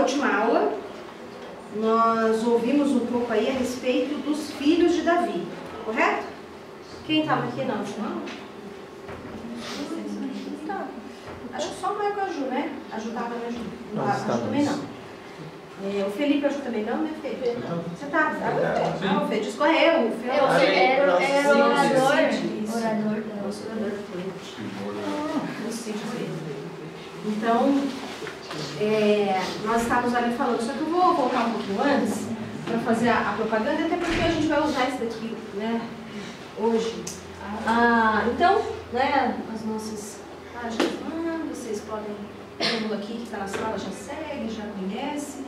última aula, nós ouvimos um pouco aí a respeito dos filhos de Davi, correto? Quem estava aqui na última aula? Acho que só o Maio e a Ju, né? A Ju estava na Ju. A Ju também não. O Felipe, acho que também não, né, Felipe? Você estava? Ah, o Felipe escorreu. O Felipe era o orador. Então, nós estávamos ali falando, só que eu vou voltar um pouquinho antes para fazer a propaganda, até porque a gente vai usar isso daqui, né, hoje. Então, né, as nossas páginas, vocês podem, todo mundo aqui que está na sala já segue, já conhece.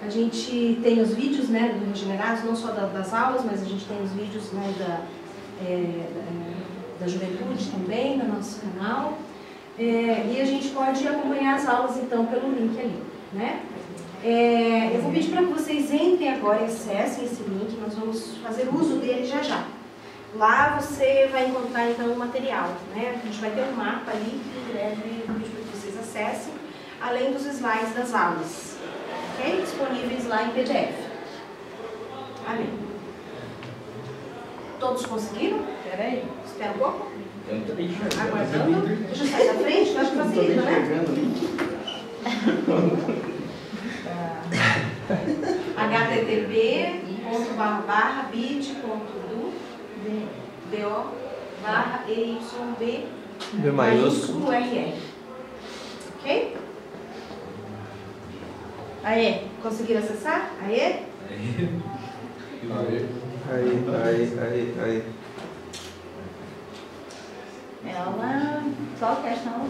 A gente tem os vídeos, né, do Regenerados, não só das aulas, mas a gente tem os vídeos, né, da juventude também no nosso canal. E a gente pode acompanhar as aulas então pelo link ali, né? Eu vou pedir para que vocês entrem agora e acessem esse link, nós vamos fazer uso dele já já. Lá você vai encontrar então o material, né? A gente vai ter um mapa ali que em breve eu vou pedir para que vocês acessem, além dos slides das aulas, ok? Disponíveis lá em PDF. Amém. Todos conseguiram? Espera aí, espera um pouco. Aguardando. Deixa eu sair da frente, que eu acho que facilita, né? http://bit.do/EYB-RR. Ok? Aê, conseguiram acessar? Aê? Aí. Ela... Qual que é essa aula?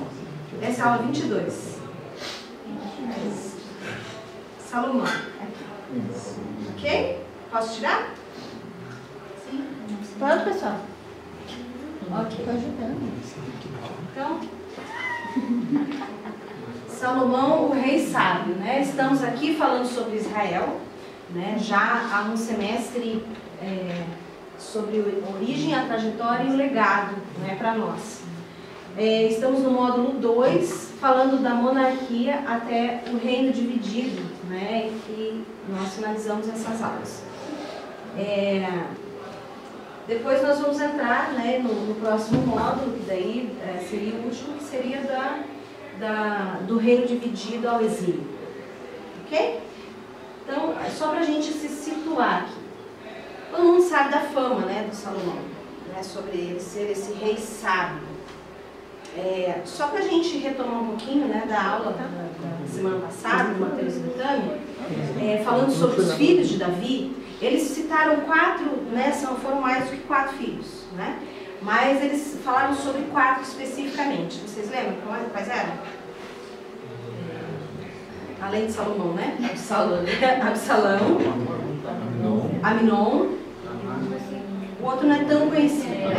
Essa é a aula 22. Salomão. Ok? Posso tirar? Sim. Pode, pessoal. Ok. Estou ajudando. Então, Salomão, o rei sábio, né? Estamos aqui falando sobre Israel, né? Já há um semestre sobre a origem, a trajetória e o legado, né, para nós. Estamos no módulo 2, falando da monarquia até o reino dividido, né, em que nós finalizamos essas aulas. Depois nós vamos entrar, né, no próximo módulo, que daí seria o último, que seria do reino dividido ao exílio. Ok? Então, só para a gente se situar aqui. Todo mundo sabe da fama, né, do Salomão, né, sobre ele ser esse rei sábio. Só para a gente retomar um pouquinho, né, da aula da semana passada, do Mateus e Betânia, falando sobre os filhos de Davi, eles citaram 4, né, foram mais do que 4 filhos, né, mas eles falaram sobre 4 especificamente. Vocês lembram quais eram? Além de Salomão, né? Absalão, Aminon, o outro não é tão conhecido, né?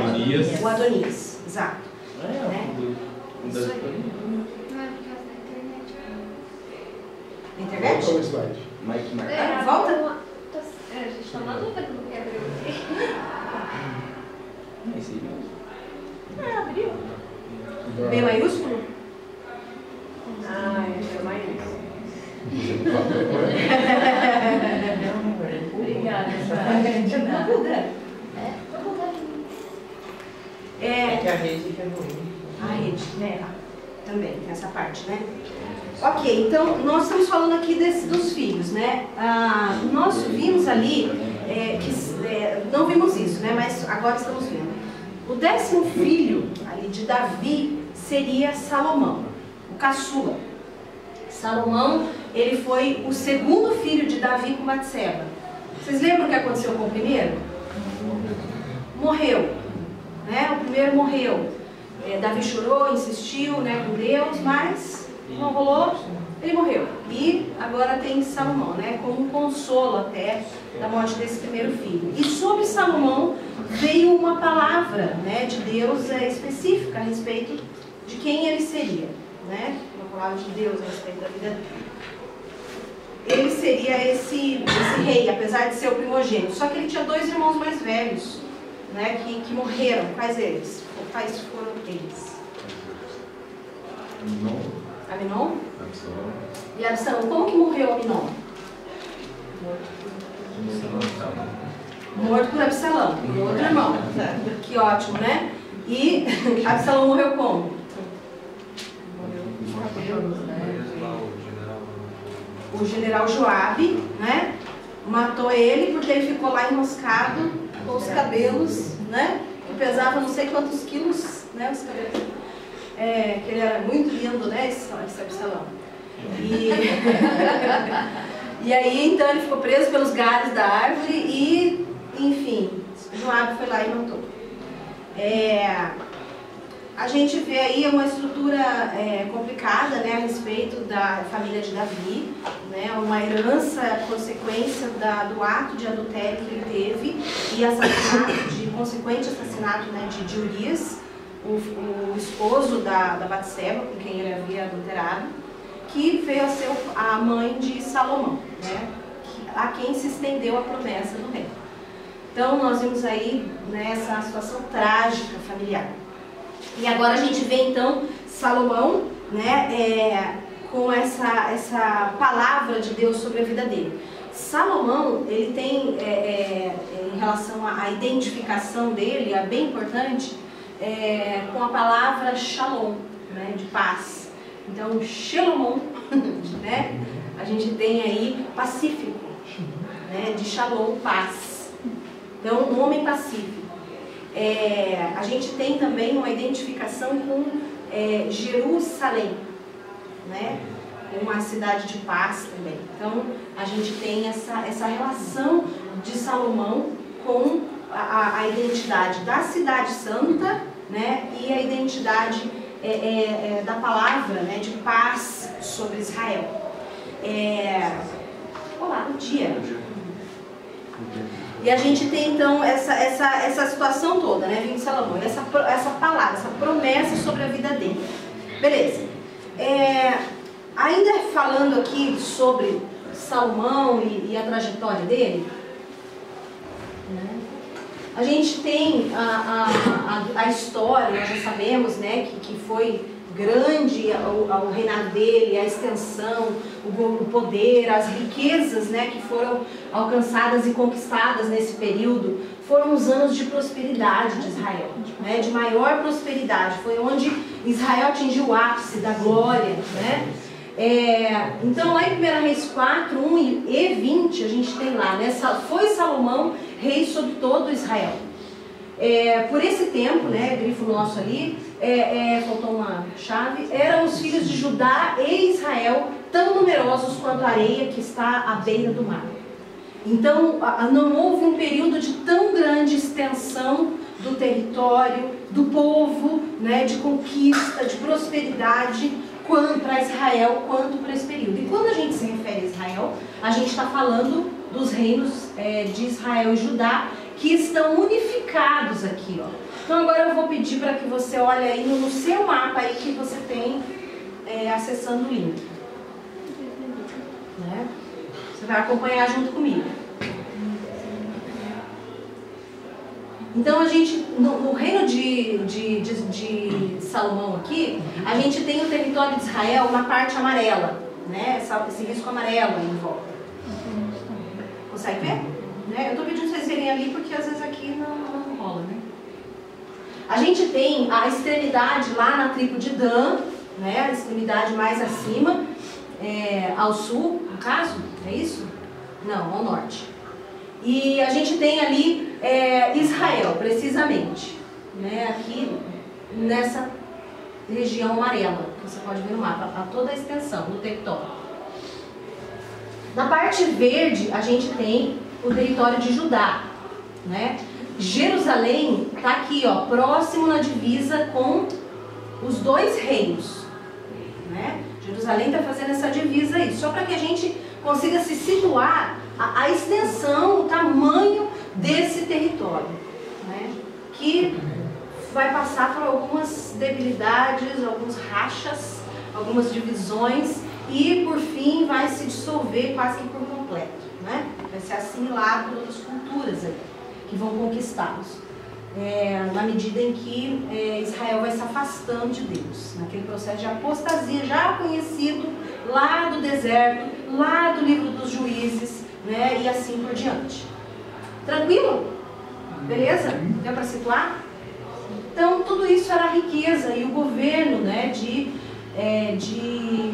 O Adonias, exato. Isso aí. Internet? Volta? A gente está na luta que não quer abrir. Abriu. B maiúsculo? É B maiúsculo. Obrigada. É que a rede que é ruim. A rede, né? Também, tem essa parte, né? Ok, então nós estamos falando aqui dos filhos, né? Nós vimos ali, não vimos isso, né? Mas agora estamos vendo. O 10º filho ali de Davi seria Salomão, o caçula. Salomão, ele foi o 2º filho de Davi com Batseba. Vocês lembram o que aconteceu com o primeiro? Morreu, né? O primeiro morreu. Davi chorou, insistiu, né, com Deus, mas não rolou, ele morreu. E agora tem Salomão, né, como um consolo até da morte desse primeiro filho. E sobre Salomão veio uma palavra, né, de Deus específica a respeito de quem ele seria, né? Uma palavra de Deus a respeito da vida dele. Ele seria esse rei, apesar de ser o primogênito. Só que ele tinha 2 irmãos mais velhos, né, que morreram. Quais eles? Quais foram eles? Aminon? E Absalão, como que morreu Aminon? Morto por Absalão, por outro irmão. Que ótimo, né? E Absalão morreu como? O general Joabe, né? Matou ele porque ele ficou lá enroscado com os cabelos, né? Que pesava não sei quantos quilos, né? Os cabelos. Que ele era muito lindo, né? Esse Absalão. E aí, então, ele ficou preso pelos galhos da árvore e, enfim, Joabe foi lá e matou. A gente vê aí uma estrutura complicada, né, a respeito da família de Davi, né, uma herança, consequência do ato de adultério que ele teve e assassinato, consequente assassinato, né, de Urias, o esposo da Batseba, com quem ele havia adulterado, que veio a ser a mãe de Salomão, né, a quem se estendeu a promessa do rei. Então nós vimos aí, né, essa situação trágica familiar. E agora a gente vê então Salomão, né, com essa palavra de Deus sobre a vida dele. Salomão, ele tem, em relação à identificação dele, é bem importante, com a palavra shalom, né, de paz. Então, shalom, né, a gente tem aí pacífico, né, de shalom, paz. Então, um homem pacífico. A gente tem também uma identificação com Jerusalém, né? Uma cidade de paz também. Então, a gente tem essa relação de Salomão com a identidade da cidade santa, né? E a identidade da palavra, né? De paz sobre Israel. Olá, bom dia. E a gente tem então essa situação toda, né, vindo de Salomão, essa palavra, essa promessa sobre a vida dele. Beleza. Ainda falando aqui sobre Salomão e a trajetória dele, né, a gente tem a história, nós já sabemos, né, que foi grande o reinado dele, a extensão, o poder, as riquezas, né, que foram alcançadas e conquistadas nesse período. Foram os anos de prosperidade de Israel, né, de maior prosperidade. Foi onde Israel atingiu o ápice da glória, né? Então lá em 1 Reis 4, 1 e 20, a gente tem lá, né, foi Salomão rei sobre todo Israel. Por esse tempo, né, grifo nosso ali, faltou uma chave, eram os filhos de Judá e Israel tão numerosos quanto a areia que está à beira do mar. Então, não houve um período de tão grande extensão do território, do povo, né, de conquista, de prosperidade, quanto para Israel, quanto para esse período. E quando a gente se refere a Israel, a gente está falando dos reinos de Israel e Judá, que estão unificados aqui, ó. Então agora eu vou pedir para que você olhe aí no seu mapa aí que você tem acessando o link, né? Você vai acompanhar junto comigo. Então a gente, no reino de Salomão aqui, a gente tem o território de Israel na parte amarela, né? Esse risco amarelo aí em volta. Consegue ver? Né? Eu estou pedindo para vocês verem ali porque às vezes aqui não rola, né? A gente tem a extremidade lá na tribo de Dan, né? A extremidade mais acima, ao sul, no caso, é isso? Não, ao norte. E a gente tem ali Israel, precisamente, né? Aqui nessa região amarela, que você pode ver no mapa, a toda a extensão do território. Na parte verde, a gente tem o território de Judá, né? Jerusalém está aqui, ó, próximo na divisa com os dois reinos, né? Jerusalém está fazendo essa divisa aí, só para que a gente consiga se situar a extensão, o tamanho desse território, né? Que vai passar por algumas debilidades, alguns rachas, algumas divisões e por fim vai se dissolver quase que por completo, né? Vai ser assimilado por outras culturas aí, que vão conquistá-los. na medida em que Israel vai se afastando de Deus, naquele processo de apostasia já conhecido lá do deserto, lá do livro dos Juízes, né, e assim por diante. Tranquilo? Beleza? Deu para situar? Então, tudo isso era a riqueza e o governo, né, de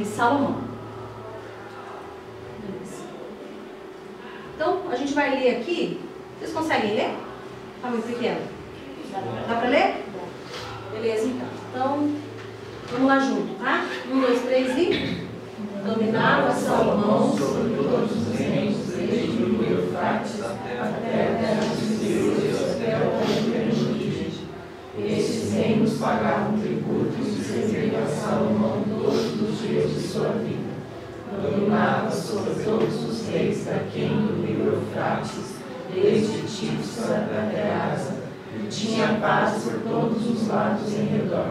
Salomão. Então, a gente vai ler aqui. Vocês conseguem ler? Está muito pequeno. Dá para ler? Beleza, então. Então, vamos lá junto, tá? 1, 2, 3 e... Dominava Salomão sobre todos os reinos, desde o rio Eufrates até a terra dos Deus até o Tigre. Estes reinos pagavam tributos e serviam a Salomão todos os dias de sua vida. Dominava sobre todos os reis daquém do rio Eufrates, desde Tifsa até Asa, e tinha paz por todos os lados em redor.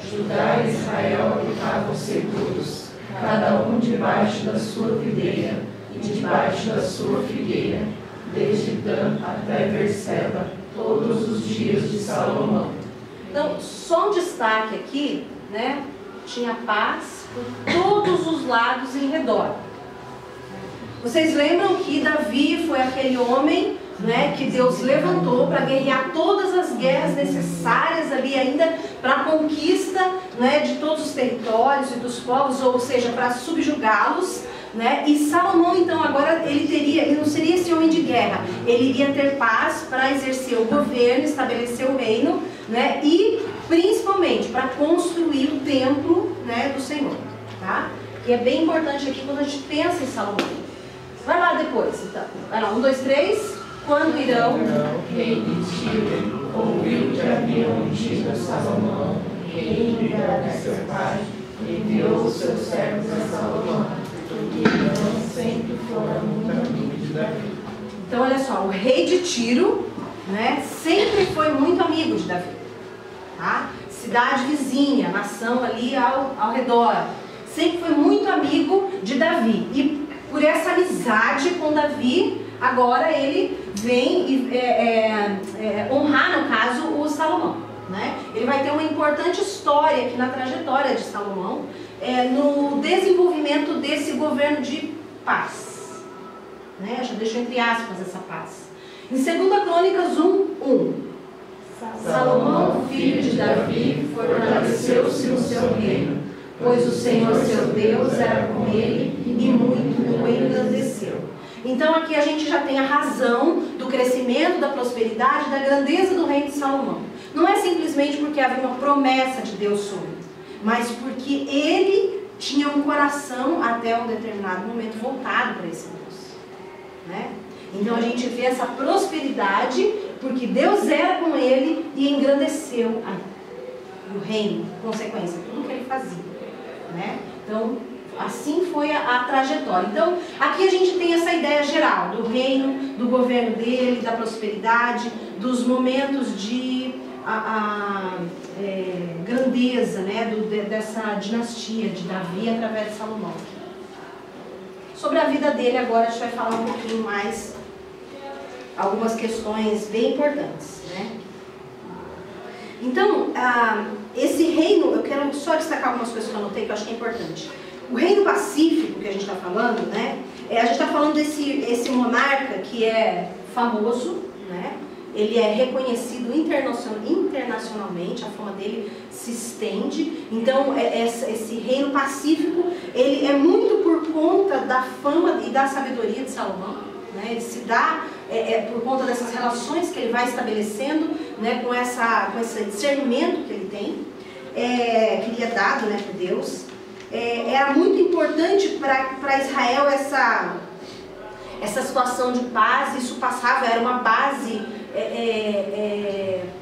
Judá e Israel habitavam seguros, cada um debaixo da sua videira e debaixo da sua figueira, desde Dan até Berseba, todos os dias de Salomão. Então, só um destaque aqui, né? Tinha paz por todos os lados em redor. Vocês lembram que Davi foi aquele homem, né, que Deus levantou para guerrear todas as guerras necessárias ali ainda para a conquista, né, de todos os territórios e dos povos, ou seja, para subjugá-los, né? E Salomão então agora ele não seria esse homem de guerra, ele iria ter paz para exercer o governo, estabelecer o reino, né, e principalmente para construir o templo, né, do Senhor, tá? E é bem importante aqui quando a gente pensa em Salomão. Vai lá depois, então. Vai lá, 1, 2, 3. Quando irão, rei de Tiro, ouviu que haviam ungido Salomão, rei de seu pai, enviou os seus servos a Salomão, porque Irão sempre fora muito amigo de Davi. Então, olha só, o rei de Tiro, né, sempre foi muito amigo de Davi, tá? Cidade vizinha, nação ali ao redor, sempre foi muito amigo de Davi. E por essa amizade com Davi, agora ele vem honrar, no caso, o Salomão, né? Ele vai ter uma importante história aqui na trajetória de Salomão, no desenvolvimento desse governo de paz, né? Já deixo entre aspas essa paz. Em 2 Crônicas 1:1, Salomão, filho de Davi, fortaleceu-se no seu reino, pois o Senhor seu Deus era com ele e muito o engrandeceu. Então aqui a gente já tem a razão do crescimento, da prosperidade, da grandeza do reino de Salomão. Não é simplesmente porque havia uma promessa de Deus sobre, mas porque ele tinha um coração até um determinado momento voltado para esse Deus, né? Então a gente vê essa prosperidade porque Deus era com ele e engrandeceu o reino, consequência, tudo que ele fazia, né? Então assim foi a trajetória. Então, aqui a gente tem essa ideia geral do reino, do governo dele, da prosperidade, dos momentos de grandeza, né, dessa dinastia de Davi através de Salomão. Sobre a vida dele agora a gente vai falar um pouquinho mais, algumas questões bem importantes, né? Então, esse reino, eu quero só destacar algumas coisas que eu anotei que eu acho que é importante. O reino pacífico que a gente está falando, né? A gente está falando desse monarca que é famoso, né? Ele é reconhecido internacionalmente, a fama dele se estende. Então, esse reino pacífico, ele é muito por conta da fama e da sabedoria de Salomão, né? Ele se dá por conta dessas relações que ele vai estabelecendo, né? Com esse discernimento que ele tem, que lhe é dado, né, por Deus. Era muito importante para Israel essa situação de paz. Isso passava, era uma base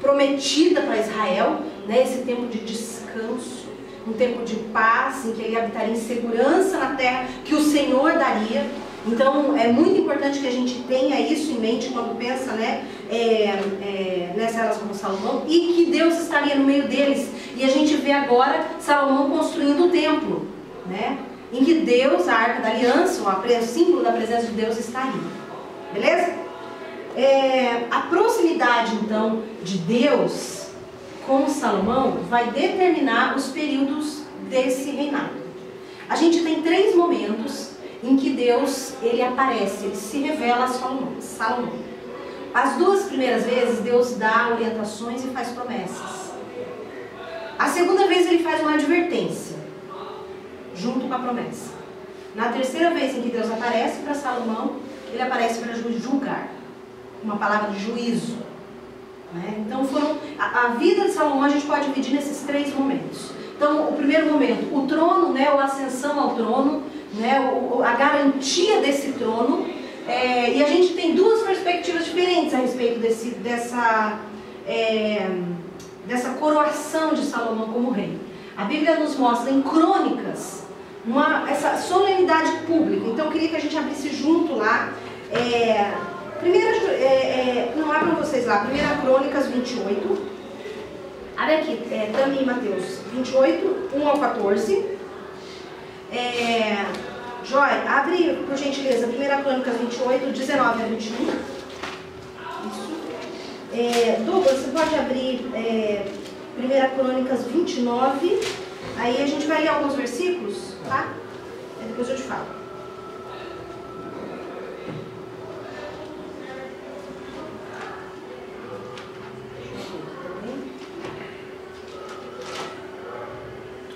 prometida para Israel, né? Esse tempo de descanso, um tempo de paz em que ele habitaria em segurança na terra que o Senhor daria. Então é muito importante que a gente tenha isso em mente quando pensa, né, nessa relação com Salomão, e que Deus estaria no meio deles. E a gente vê agora Salomão construindo o templo, né, em que Deus, a Arca da Aliança, o símbolo da presença de Deus, está ali. Beleza? A proximidade, então, de Deus com Salomão vai determinar os períodos desse reinado. A gente tem 3 momentos em que Deus ele aparece, ele se revela a Salomão. As 2 primeiras vezes Deus dá orientações e faz promessas. A segunda vez ele faz uma advertência, junto com a promessa. Na terceira vez em que Deus aparece para Salomão, ele aparece para julgar, uma palavra de juízo. Então a vida de Salomão a gente pode dividir nesses 3 momentos. Então o primeiro momento, o trono, a ascensão ao trono, a garantia desse trono, e a gente tem 2 perspectivas diferentes a respeito dessa coroação de Salomão como rei. A Bíblia nos mostra em Crônicas essa solenidade pública. Então eu queria que a gente abrisse junto lá. Não abram vocês lá, 1 Crônicas 28. Abre aqui, Tami e Mateus 28, 1 ao 14. Joy, abre por gentileza 1 Crônicas 28, 19 a 21. Isso. Douglas, você pode abrir 1 Crônicas 29. Aí a gente vai ler alguns versículos, tá? Depois eu te falo.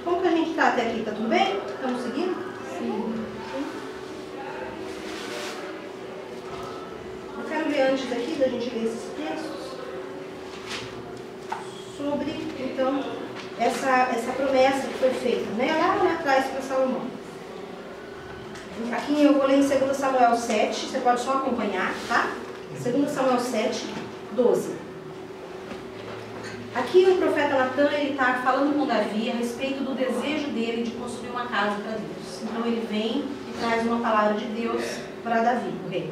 Como que a gente está até aqui? Tá tudo bem? Estamos seguindo? Sim. Eu quero ver antes aqui da gente ler esses textos sobre, então, essa promessa que foi feita, lá atrás para Salomão. Aqui eu vou ler em 2 Samuel 7, você pode só acompanhar, tá? 2 Samuel 7, 12. Aqui o profeta Natan, ele está falando com Davi a respeito do desejo dele de construir uma casa para Deus. Então ele vem e traz uma palavra de Deus para Davi, o rei.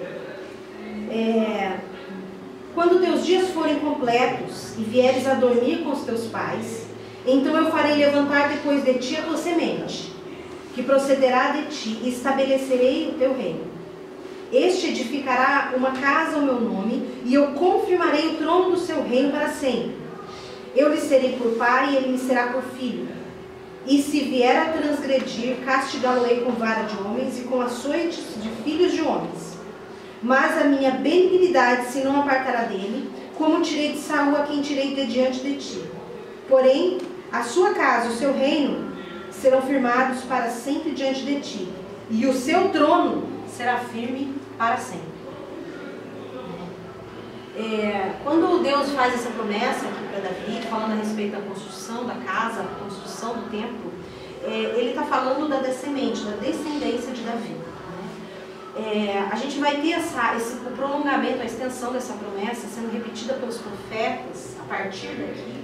Quando teus dias forem completos e vieres a dormir com os teus pais, então eu farei levantar depois de ti a tua semente, que procederá de ti, e estabelecerei o teu reino. Este edificará uma casa ao meu nome, e eu confirmarei o trono do seu reino para sempre. Eu lhe serei por pai, e ele me será por filho. E se vier a transgredir, castigá-lo-ei com vara de homens e com açoites de filhos de homens. Mas a minha benignidade se não apartará dele, como tirei de Saul a quem tirei de diante de ti. Porém, a sua casa e o seu reino serão firmados para sempre diante de ti, e o seu trono será firme para sempre. Quando Deus faz essa promessa aqui para Davi, falando a respeito da construção da casa, da construção do templo, ele está falando da descendência de Davi. A gente vai ter o prolongamento, a extensão dessa promessa sendo repetida pelos profetas a partir daqui,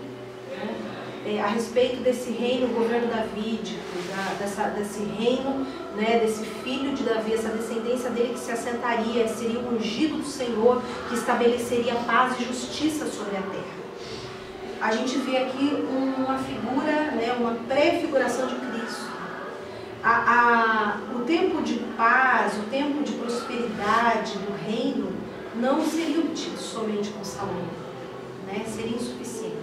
a respeito desse reino, governo davídico, desse reino, desse filho de Davi, essa descendência dele que se assentaria, seria o ungido do Senhor, que estabeleceria paz e justiça sobre a terra. A gente vê aqui uma figura, uma prefiguração de Cristo. O tempo de paz, o tempo de prosperidade do reino não seria obtido somente com Salomão, seria insuficiente.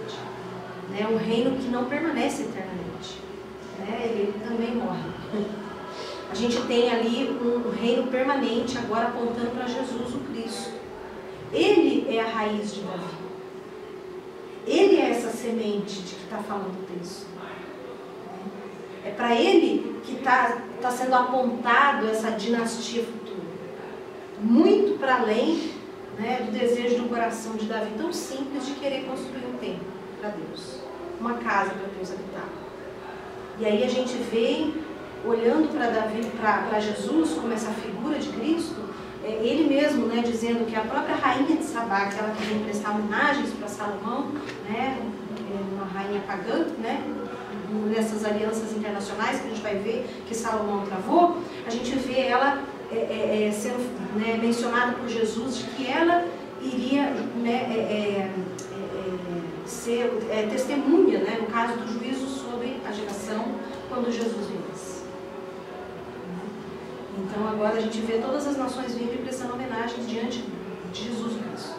Um reino que não permanece eternamente, ele também morre. A gente tem ali um reino permanente agora apontando para Jesus o Cristo. Ele é a raiz de Davi. Ele é essa semente de que está falando o texto. É para ele que está sendo apontado essa dinastia futura. Muito para além do desejo do coração de Davi, tão simples de querer construir um templo para Deus, uma casa para Deus habitar. E aí a gente vê, olhando para Davi, para Jesus como essa figura de Cristo, ele mesmo, dizendo que a própria rainha de Sabá, que ela queria prestar homenagens para Salomão, uma rainha pagã, nessas alianças internacionais que a gente vai ver que Salomão travou, a gente vê ela sendo mencionada por Jesus de que ela iria ser testemunha, no caso do juízo sobre a geração quando Jesus viesse. Então agora a gente vê todas as nações vindo e prestando homenagens diante de Jesus Cristo.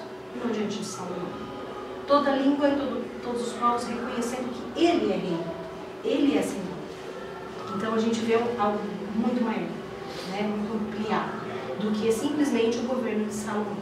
toda língua e todos os povos reconhecendo que Ele é Rei, Ele é Senhor. Então a gente vê algo muito maior, né, muito ampliado, do que simplesmente o governo de Salomão.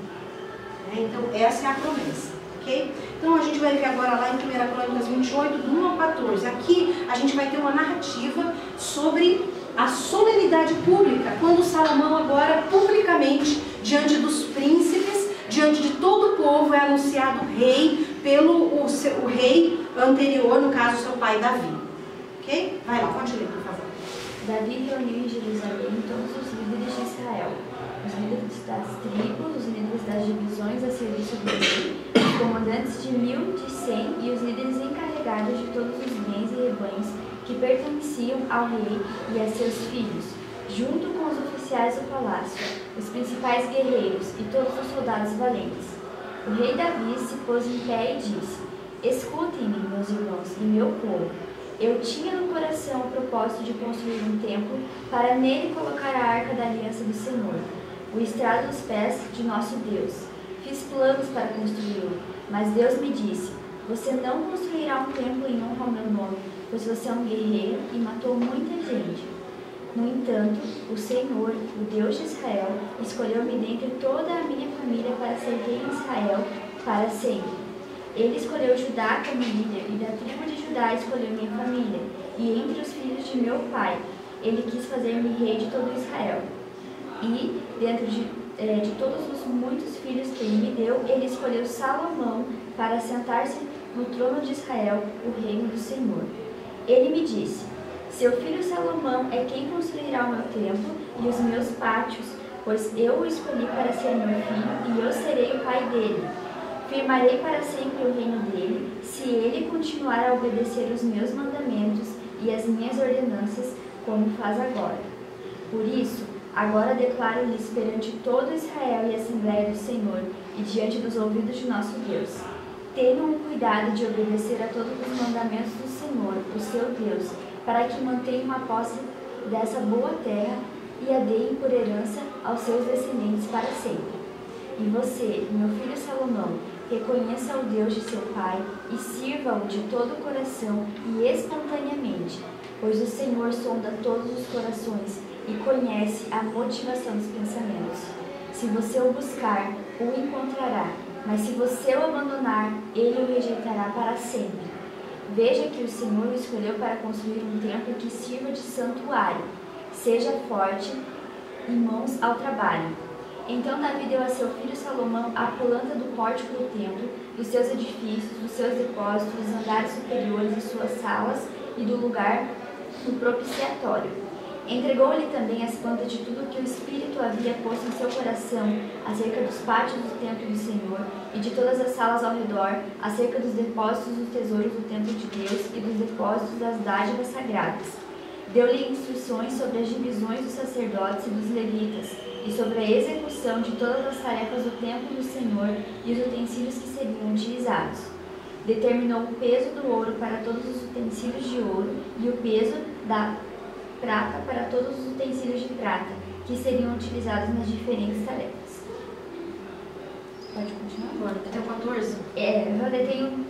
Então essa é a promessa, ok? Então a gente vai ver agora lá em 1 Crônicas 28, do 1 ao 14. Aqui a gente vai ter uma narrativa sobre a solenidade pública, quando Salomão agora publicamente, diante dos príncipes, diante de todo o povo, é anunciado rei pelo o rei anterior, no caso seu pai Davi. Ok? Vai lá, pode ler, por favor. Davi reuniu em Jerusalém todos os líderes de Israel, os líderes das tribos, os líderes das divisões a serviço do rei, os comandantes de 1.000, de 100 e os líderes encarregados de todos os bens e rebanhos que pertenciam ao rei e a seus filhos, junto com os oficiais do palácio, os principais guerreiros e todos os soldados valentes. O rei Davi se pôs em pé e disse: Escutem-me, meus irmãos e meu povo. Eu tinha no coração o propósito de construir um templo para nele colocar a arca da aliança do Senhor, o estrado dos pés de nosso Deus. Fiz planos para construí-lo, mas Deus me disse: Você não construirá um templo em honra ao meu nome, pois você é um guerreiro e matou muita gente. No entanto, o Senhor, o Deus de Israel, escolheu-me dentre toda a minha família para ser rei em Israel para sempre. Ele escolheu Judá como líder, e da tribo de Judá escolheu minha família. E entre os filhos de meu pai, ele quis fazer-me rei de todo Israel. E, dentro de todos os muitos filhos que ele me deu, ele escolheu Salomão para sentar-se no trono de Israel, o reino do Senhor. Ele me disse: Seu filho Salomão é quem construirá o meu templo e os meus pátios, pois eu o escolhi para ser meu filho e eu serei o pai dele. Firmarei para sempre o reino dele, se ele continuar a obedecer os meus mandamentos e as minhas ordenanças, como faz agora. Por isso, agora declaro-lhes perante todo Israel e a Assembleia do Senhor e diante dos ouvidos de nosso Deus: Tenham o cuidado de obedecer a todos os mandamentos do Senhor, o seu Deus, para que mantenham a posse dessa boa terra e a deem por herança aos seus descendentes para sempre. E você, meu filho Salomão, reconheça o Deus de seu pai e sirva-o de todo o coração e espontaneamente, pois o Senhor sonda todos os corações e conhece a motivação dos pensamentos. Se você o buscar, o encontrará, mas se você o abandonar, ele o rejeitará para sempre. Veja que o Senhor o escolheu para construir um templo que sirva de santuário. Seja forte e mãos ao trabalho. Então Davi deu a seu filho Salomão a planta do pórtico do templo, dos seus edifícios, dos seus depósitos, dos andares superiores, de suas salas e do lugar do propiciatório. Entregou-lhe também as plantas de tudo que o Espírito havia posto em seu coração, acerca dos pátios do templo do Senhor e de todas as salas ao redor, acerca dos depósitos dos tesouros do templo de Deus e dos depósitos das dádivas sagradas. Deu-lhe instruções sobre as divisões dos sacerdotes e dos levitas, e sobre a execução de todas as tarefas do templo do Senhor e os utensílios que seriam utilizados. Determinou o peso do ouro para todos os utensílios de ouro e o peso da prata para todos os utensílios de prata, que seriam utilizados nas diferentes tarefas. Pode continuar? Agora, até o 14? Eu já tenho um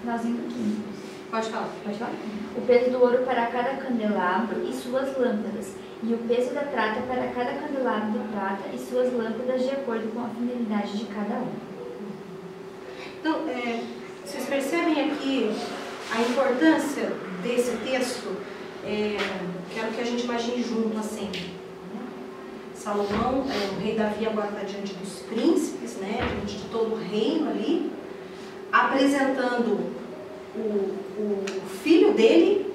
finalzinho do 15. Pode falar. Pode falar? O peso do ouro para cada candelabro e suas lâmpadas, e o peso da prata para cada candelabro de prata e suas lâmpadas, de acordo com a finalidade de cada um. Então, vocês percebem aqui a importância desse texto? Quero que a gente imagine junto assim, né? Salomão, o rei Davi agora está diante dos príncipes, né? Diante de todo o reino ali, apresentando o filho dele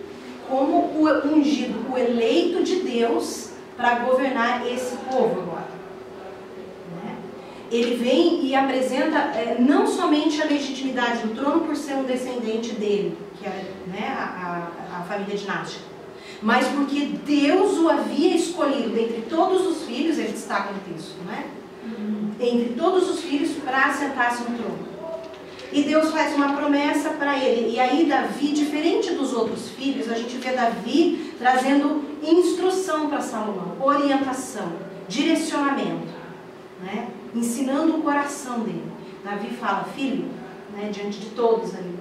como o ungido, o eleito de Deus para governar esse povo agora, né? Ele vem e apresenta não somente a legitimidade do trono por ser um descendente dele, que é, né, a família dinástica, mas porque Deus o havia escolhido dentre todos os filhos, ele destaca no texto, né? Entre todos os filhos para assentar-se no trono. E Deus faz uma promessa para ele. E aí Davi, diferente dos outros filhos, a gente vê Davi trazendo instrução para Salomão, orientação, direcionamento, né? Ensinando o coração dele. Davi fala: filho, né, diante de todos ali.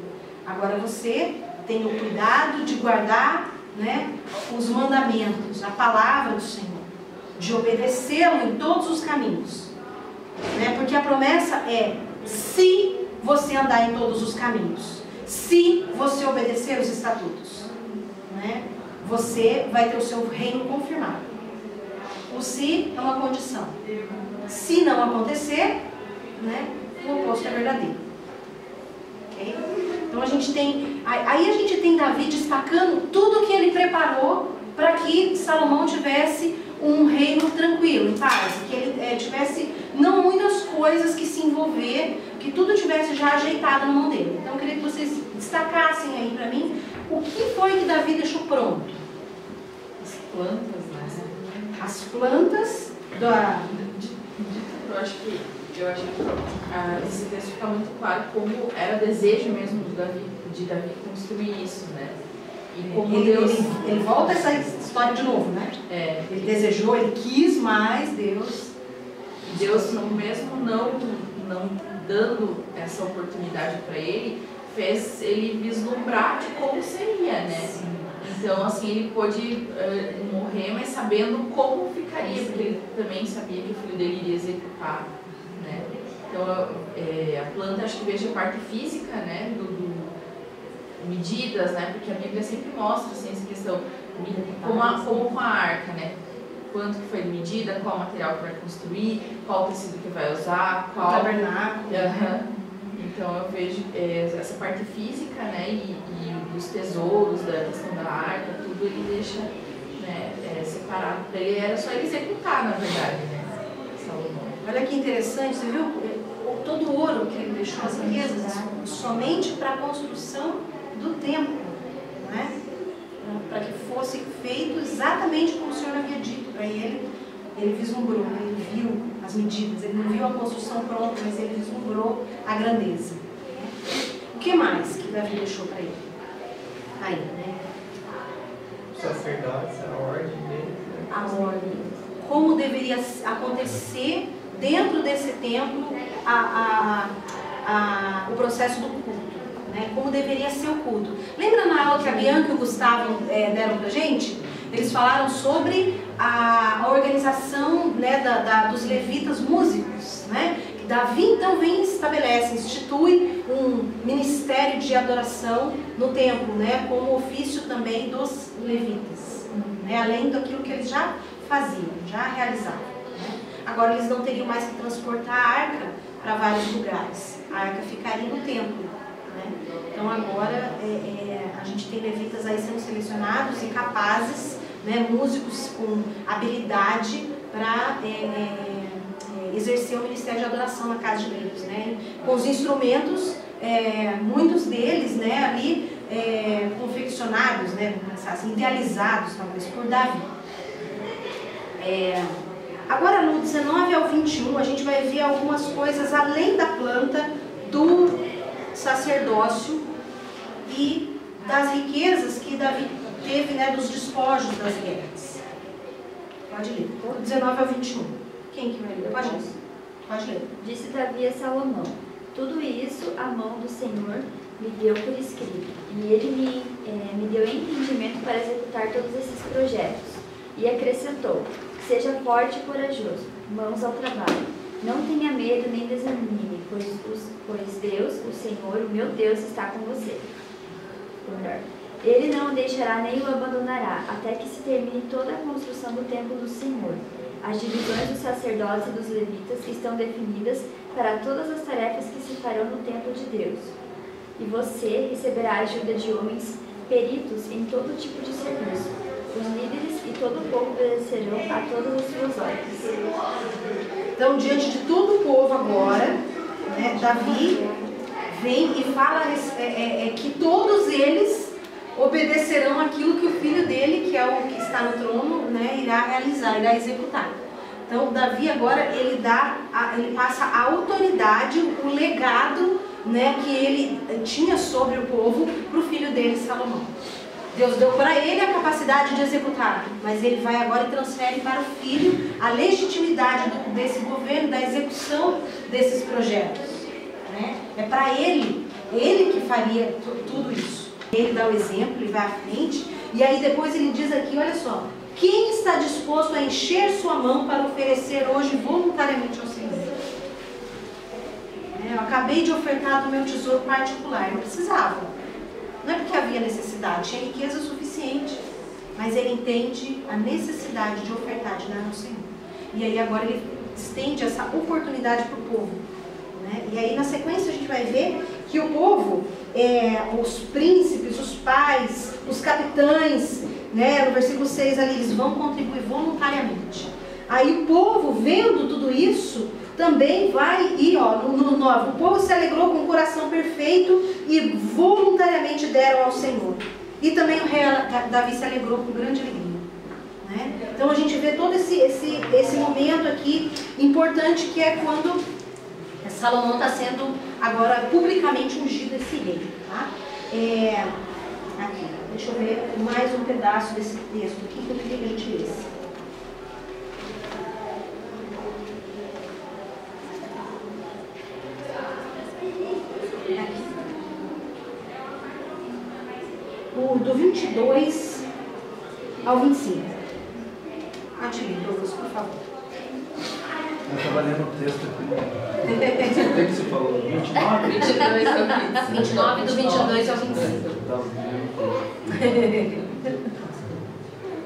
Agora você tem o cuidado de guardar, né, os mandamentos, a palavra do Senhor, de obedecê-lo em todos os caminhos, né, porque a promessa é: se você andar em todos os caminhos, se você obedecer os estatutos, né, você vai ter o seu reino confirmado. O se é uma condição. Se não acontecer, né, o oposto é verdadeiro. Okay? Então a gente tem, aí a gente tem Davi destacando tudo que ele preparou para que Salomão tivesse um reino tranquilo, em paz, que ele tivesse não muitas coisas que se envolver, que tudo tivesse já ajeitado na mão dele. Então eu queria que vocês destacassem aí para mim o que foi que Davi deixou pronto. As plantas, né? As plantas da... Eu acho que esse texto fica muito claro como era desejo mesmo de Davi construir isso, né? E como ele volta essa história de novo, né? Ele desejou, ele quis mais, Deus mesmo não dando essa oportunidade para ele, fez ele vislumbrar de como seria, né? Sim. Então, assim, ele pôde morrer, mas sabendo como ficaria, porque ele também sabia que o filho dele iria executar, né? Então, a planta, acho que veja a parte física, né, medidas, né, porque a Bíblia sempre mostra, assim, essa questão, como com a arca, né? Quanto que foi medida, qual material que vai construir, qual tecido que vai usar, qual... O tabernáculo. Então eu vejo essa parte física, né, e os tesouros, da questão da arca, tudo ele deixa, né, separado. Para ele era só ele executar, na verdade, né, Salomão. Olha que interessante, você viu? Todo o ouro que ele deixou, as riquezas, somente para a construção do templo, né? Para que fosse feito exatamente como o Senhor havia dito para ele. Ele vislumbrou, ele viu as medidas, ele não viu a construção pronta, mas ele vislumbrou a grandeza. O que mais que Davi deixou para ele? Aí, né? O sacerdócio, a ordem dele. A ordem. Como deveria acontecer dentro desse templo o processo do culto, né? Como deveria ser o culto. Lembra na aula que a Bianca e o Gustavo deram pra gente? Eles falaram sobre a organização, né, dos levitas músicos, né? Davi então institui um ministério de adoração no templo, né, como ofício também dos levitas, né, além daquilo que eles já faziam, já realizavam, né? Agora eles não teriam mais que transportar a arca para vários lugares, a arca ficaria no templo, né? Então agora a gente tem levitas aí sendo selecionados e capazes, né, músicos com habilidade para exercer o ministério de adoração na casa de Deus, né? Com os instrumentos, muitos deles, né, ali confeccionados, né, assim, idealizados talvez por Davi. Agora no 19 ao 21 a gente vai ver algumas coisas além da planta, do sacerdócio e das riquezas que Davi teve, né, dos despojos das guerras. Pode ler, 19 ao 21. Quem que vai ler? Pode ler. Pode ler. Disse Davi a Salomão: tudo isso a mão do Senhor me deu por escrito, e ele me deu entendimento para executar todos esses projetos. E acrescentou: seja forte e corajoso, mãos ao trabalho. Não tenha medo nem desanime, pois Deus, o Senhor, o meu Deus, está com você. Ele não o deixará nem o abandonará, até que se termine toda a construção do templo do Senhor. As divisões dos sacerdotes e dos levitas estão definidas para todas as tarefas que se farão no templo de Deus. E você receberá a ajuda de homens peritos em todo tipo de serviço. Os líderes e todo o povo obedecerão a todas as suas ordens. Então, diante de todo o povo agora, né, Davi vem e fala que todos eles obedecerão aquilo que o filho dele, que é o que está no trono, né, irá realizar, irá executar. Então, Davi agora, ele passa a autoridade, o legado, né, que ele tinha sobre o povo para o filho dele, Salomão. Deus deu para ele a capacidade de executar, mas ele vai agora e transfere para o filho a legitimidade desse governo, da execução desses projetos. né? É para ele, ele que faria tudo isso. Ele dá o exemplo, ele vai à frente, e aí depois ele diz aqui, olha só, quem está disposto a encher sua mão para oferecer hoje voluntariamente ao Senhor? Eu acabei de ofertar do meu tesouro particular, não precisava. Não é porque havia necessidade, tinha riqueza suficiente. Mas ele entende a necessidade de ofertar, de dar ao Senhor. E aí agora ele estende essa oportunidade para o povo. Né? E aí na sequência a gente vai ver que o povo, os príncipes, os pais, os capitães, né? No versículo 6 ali, eles vão contribuir voluntariamente. Aí o povo, vendo tudo isso, também vai ir, no 9, o povo se alegrou com o coração perfeito e voluntariamente deram ao Senhor. E também o rei Davi se alegrou com grande alegria. Né? Então a gente vê todo esse momento aqui importante, que é quando Salomão está sendo agora publicamente ungido esse rei. Tá? Aqui, deixa eu ver mais um pedaço desse texto aqui que eu queria que a gente lesse. Do 22 ao 25. Ative, Douglas, por favor. Eu estava lendo o texto aqui. O que você falou? 29? 22 ao 25. 29 do 22 ao 25.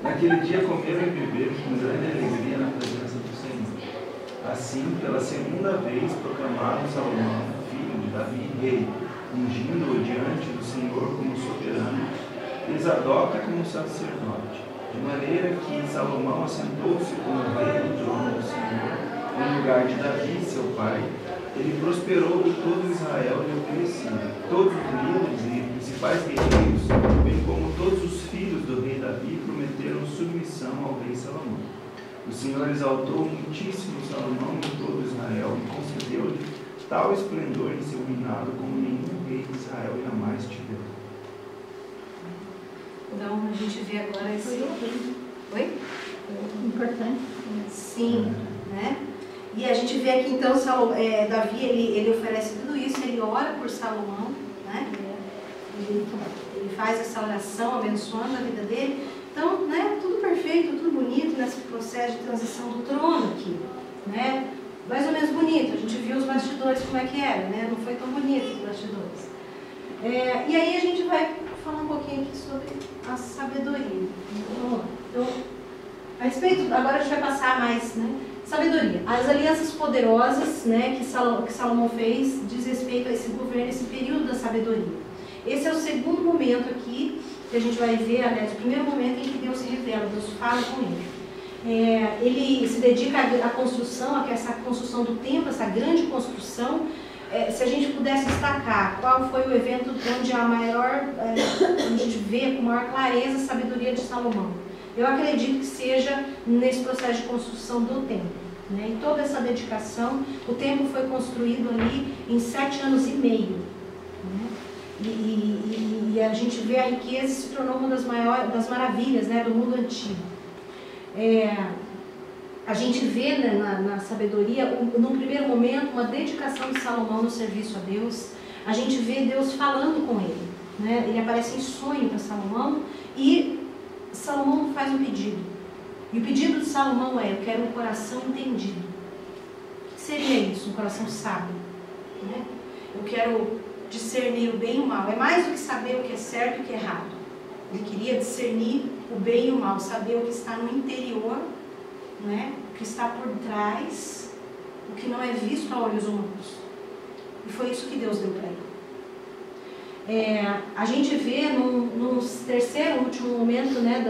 Naquele dia comeram e beberam com grande alegria na presença do Senhor. Assim, pela segunda vez, proclamaram Salomão, filho de Davi, rei, ungindo-o diante do Senhor como soberano, e Zadok como sacerdote, de maneira que Salomão assentou-se como rei no trono do Senhor, em lugar de Davi, seu pai. Ele prosperou e todo Israel lhe obedecia. Todos os líderes e principais guerreiros, bem como todos os filhos do rei Davi, prometeram submissão ao rei Salomão. O Senhor exaltou muitíssimo Salomão em todo Israel e concedeu-lhe tal esplendor em seu reinado como nenhum rei de Israel jamais tivera. Então a gente vê agora esse... Oi? Importante. Sim, né? E a gente vê aqui então Davi, ele oferece tudo isso, ele ora por Salomão, né? Ele faz essa oração abençoando a vida dele. Então, né, tudo perfeito, tudo bonito nesse processo de transição do trono aqui, né? Mais ou menos bonito, a gente viu os bastidores como é que era, né? Não foi tão bonito os bastidores. E aí a gente vai falar um pouquinho aqui sobre a sabedoria. Então, a respeito, agora a gente vai passar mais, né? Sabedoria. As alianças poderosas, né, que Salomão fez diz respeito a esse governo, esse período da sabedoria. Esse é o segundo momento aqui que a gente vai ver, aliás, o primeiro momento em que Deus se revela, Deus fala com ele. Ele se dedica à construção, a essa construção do templo, essa grande construção. Se a gente pudesse destacar qual foi o evento onde a gente vê com maior clareza a sabedoria de Salomão, eu acredito que seja nesse processo de construção do templo, né? E toda essa dedicação, o templo foi construído ali em 7 anos e meio, né? E a gente vê a riqueza se tornou uma das maravilhas, né, do mundo antigo. A gente vê, né, na sabedoria, num primeiro momento, uma dedicação de Salomão no serviço a Deus. A gente vê Deus falando com ele, né? Ele aparece em sonho para Salomão e Salomão faz um pedido. E o pedido de Salomão é: eu quero um coração entendido. O que seria isso? Um coração sábio, né? Eu quero discernir o bem e o mal. É mais do que saber o que é certo e o que é errado. Ele queria discernir o bem e o mal, saber o que está no interior, né? O que está por trás, o que não é visto a olhos humanos. E foi isso que Deus deu para ele. A gente vê no terceiro, último momento, né,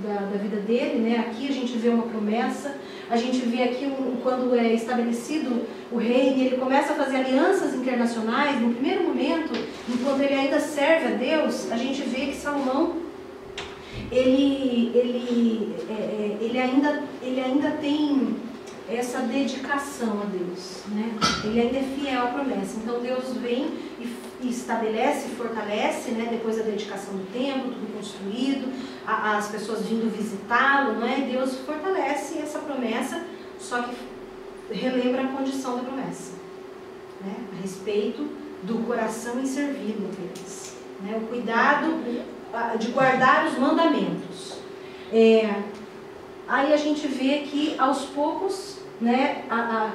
da vida dele, né? Aqui a gente vê uma promessa. A gente vê aqui quando é estabelecido o reino, ele começa a fazer alianças internacionais. No primeiro momento, enquanto ele ainda serve a Deus, a gente vê que Salomão ele ainda tem essa dedicação a Deus, né? Ele ainda é fiel à promessa. Então Deus vem e estabelece, fortalece, né? Depois da dedicação do templo, tudo construído, as pessoas vindo visitá-lo, né? Deus fortalece essa promessa, só que relembra a condição da promessa. né, a respeito do coração inservido deles, né, o cuidado de guardar os mandamentos. Aí a gente vê que aos poucos, né,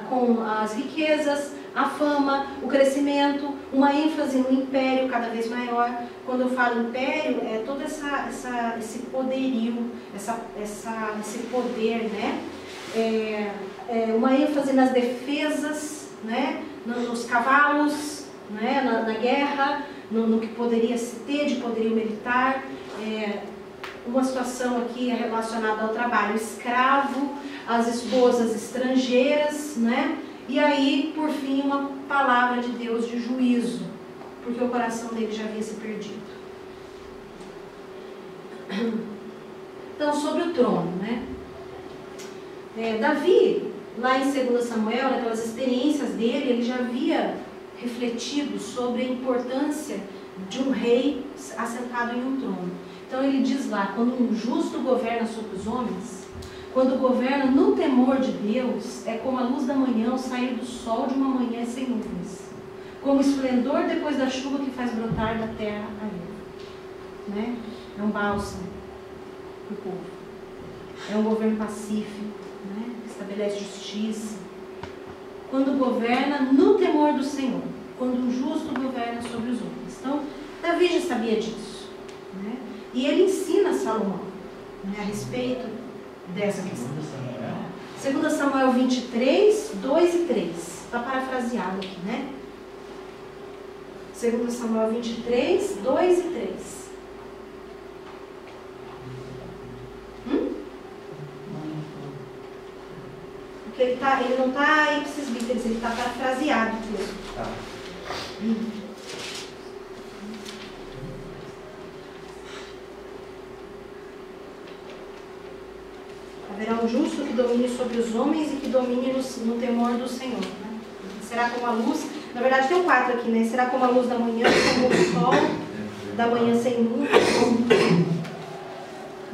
com as riquezas, a fama, o crescimento, uma ênfase no império cada vez maior. Quando eu falo império, é todo esse poderio, esse poder, né? Uma ênfase nas defesas, né? Nos cavalos, né? Na guerra, no que poderia se ter de poderio militar. Uma situação aqui relacionada ao trabalho escravo, as esposas estrangeiras, né? E aí, por fim, uma palavra de Deus de juízo, porque o coração dele já havia se perdido. Então, sobre o trono, né? Davi, lá em 2 Samuel, naquelas experiências dele, ele já havia refletido sobre a importância de um rei assentado em um trono. Então ele diz lá, quando um justo governa sobre os homens, quando governa no temor de Deus, é como a luz da manhã ao sair do sol de uma manhã sem nuvens, como o esplendor depois da chuva que faz brotar da terra a erva, né? É um bálsamo para o povo, é um governo pacífico, né? Estabelece justiça, quando governa no temor do Senhor, quando um justo governa sobre os homens. Então, Davi já sabia disso, né? E ele ensina Salomão, né, a respeito dessa questão. 2 Samuel 23, 2 e 3. Está parafraseado aqui, né? 2 Samuel 23, 2 e 3. Porque ele não está ipsis literis, ele está parafraseado mesmo. Tá. Haverá um justo que domine sobre os homens e que domine no temor do Senhor, né? Será como a luz, na verdade tem um 4 aqui, né? Será como a luz da manhã, como o sol da manhã sem nuvens.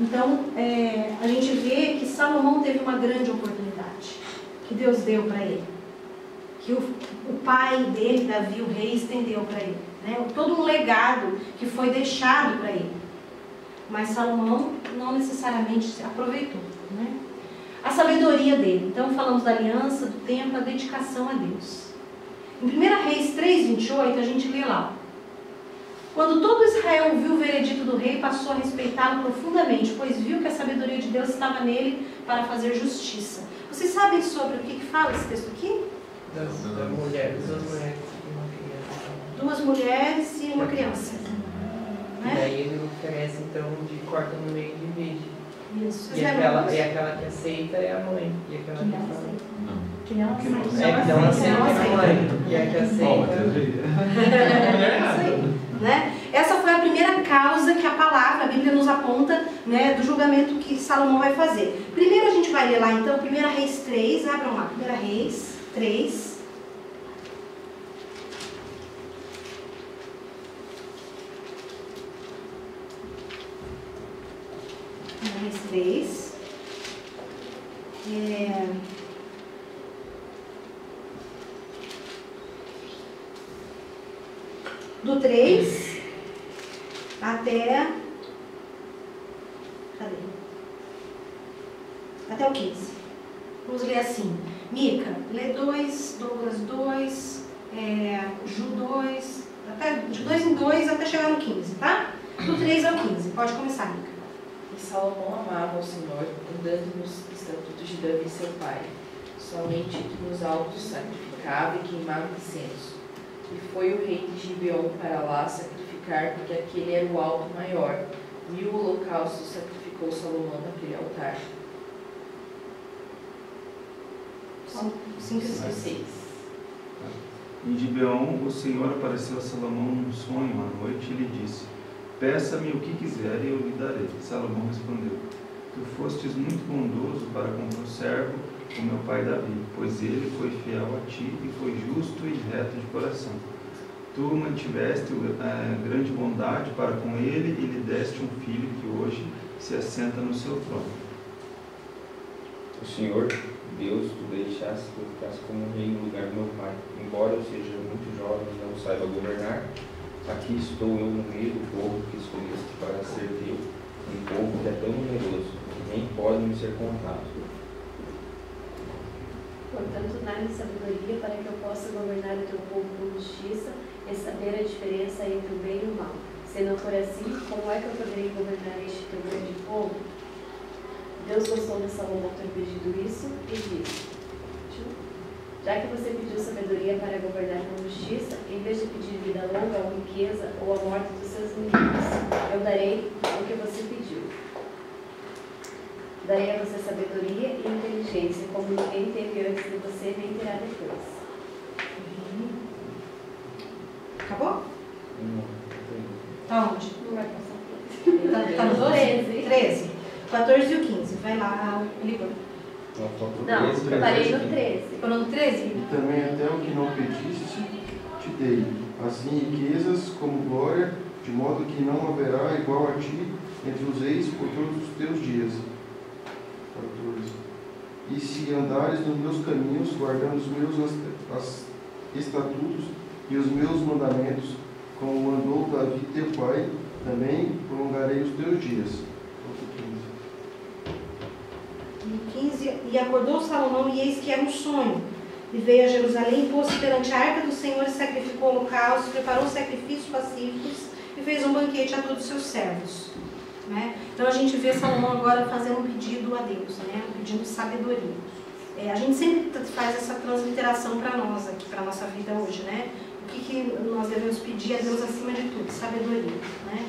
Então, a gente vê que Salomão teve uma grande oportunidade que Deus deu para ele, que o pai dele, Davi, o rei, estendeu para ele, né? Todo um legado que foi deixado para ele, mas Salomão não necessariamente se aproveitou, né? A sabedoria dele. Então falamos da aliança, do tempo, da dedicação a Deus. Em 1 Reis 3:28 a gente lê lá: quando todo Israel ouviu o veredito do rei, passou a respeitá-lo profundamente, pois viu que a sabedoria de Deus estava nele para fazer justiça. Vocês sabem sobre o que fala esse texto aqui? Das mulheres e uma criança. 2 mulheres e uma criança, E né? daí ele oferece, então, de corta no meio de divide. Isso. E aquela que aceita é a mãe. E aquela que fala. Que não Que não aceita. É, que não aceita é a mãe. E a que aceita. Isso aí, né? Essa foi a primeira causa que a palavra, a Bíblia nos aponta, né, do julgamento que Salomão vai fazer. Primeiro a gente vai ler lá então 1 Reis 3, abram lá, 1 Reis 3. 1 Reis 3. Do 3 até... Cadê? Até o 15. Vamos ler assim. Mica, lê 2, Douglas 2, Ju 2, até, de 2 em 2 até chegar no 15, tá? Do 3 ao 15. Pode começar, Mica. E Salomão amava o Senhor, andando nos estatutos de Davi seu pai. Somente nos altos sacrificava e queimava incenso. E foi o rei de Gibeon para lá sacrificar, porque aquele era o alto maior. 1000 holocaustos sacrificou Salomão naquele altar. 5 e 6. Em Gibeon, o Senhor apareceu a Salomão num sonho à noite e lhe disse: peça-me o que quiser e eu lhe darei. Salomão respondeu: tu fostes muito bondoso para com teu servo, o meu pai Davi, pois ele foi fiel a ti e foi justo e reto de coração. Tu mantiveste grande bondade para com ele e lhe deste um filho que hoje se assenta no seu trono. O Senhor Deus tu deixasse que eu ficasse como rei no lugar do meu pai. Embora eu seja muito jovem e não saiba governar, aqui estou eu no meio do povo que escolheste para ser teu, um povo que é tão numeroso, que nem pode me ser contado. Portanto, dá-me sabedoria para que eu possa governar o teu povo com justiça e saber a diferença entre o bem e o mal. Se não for assim, como é que eu poderei governar este teu grande povo? Deus gostou de Salomão ter pedido isso e disse: já que você pediu sabedoria para governar com justiça, em vez de pedir vida longa ou riqueza ou a morte dos seus inimigos, eu darei o que você pediu. Darei a você sabedoria e inteligência, como ninguém teve antes de você, nem terá depois. Acabou? Não, Tá onde? Não vai passar. Tá no 13. 14 e o 15. Vai lá, Liber. Não, eu parei no 13. Falou no 13? E também até o que não pediste, te dei, assim riquezas como glória, de modo que não haverá igual a ti entre os reis por todos os teus dias. 14. E se andares nos meus caminhos, guardando os meus estatutos e os meus mandamentos, como mandou Davi teu pai, também prolongarei os teus dias. 15. E acordou Salomão, e eis que era um sonho. E veio a Jerusalém, pôs-se perante a arca do Senhor, e sacrificou holocaustos, preparou sacrifícios pacíficos, e fez um banquete a todos os seus servos. Né? Então a gente vê Salomão agora fazendo um pedido a Deus, né? Um pedido de sabedoria. A gente sempre faz essa transliteração para nós aqui, para a nossa vida hoje, né? O que nós devemos pedir a Deus acima de tudo? Sabedoria, né?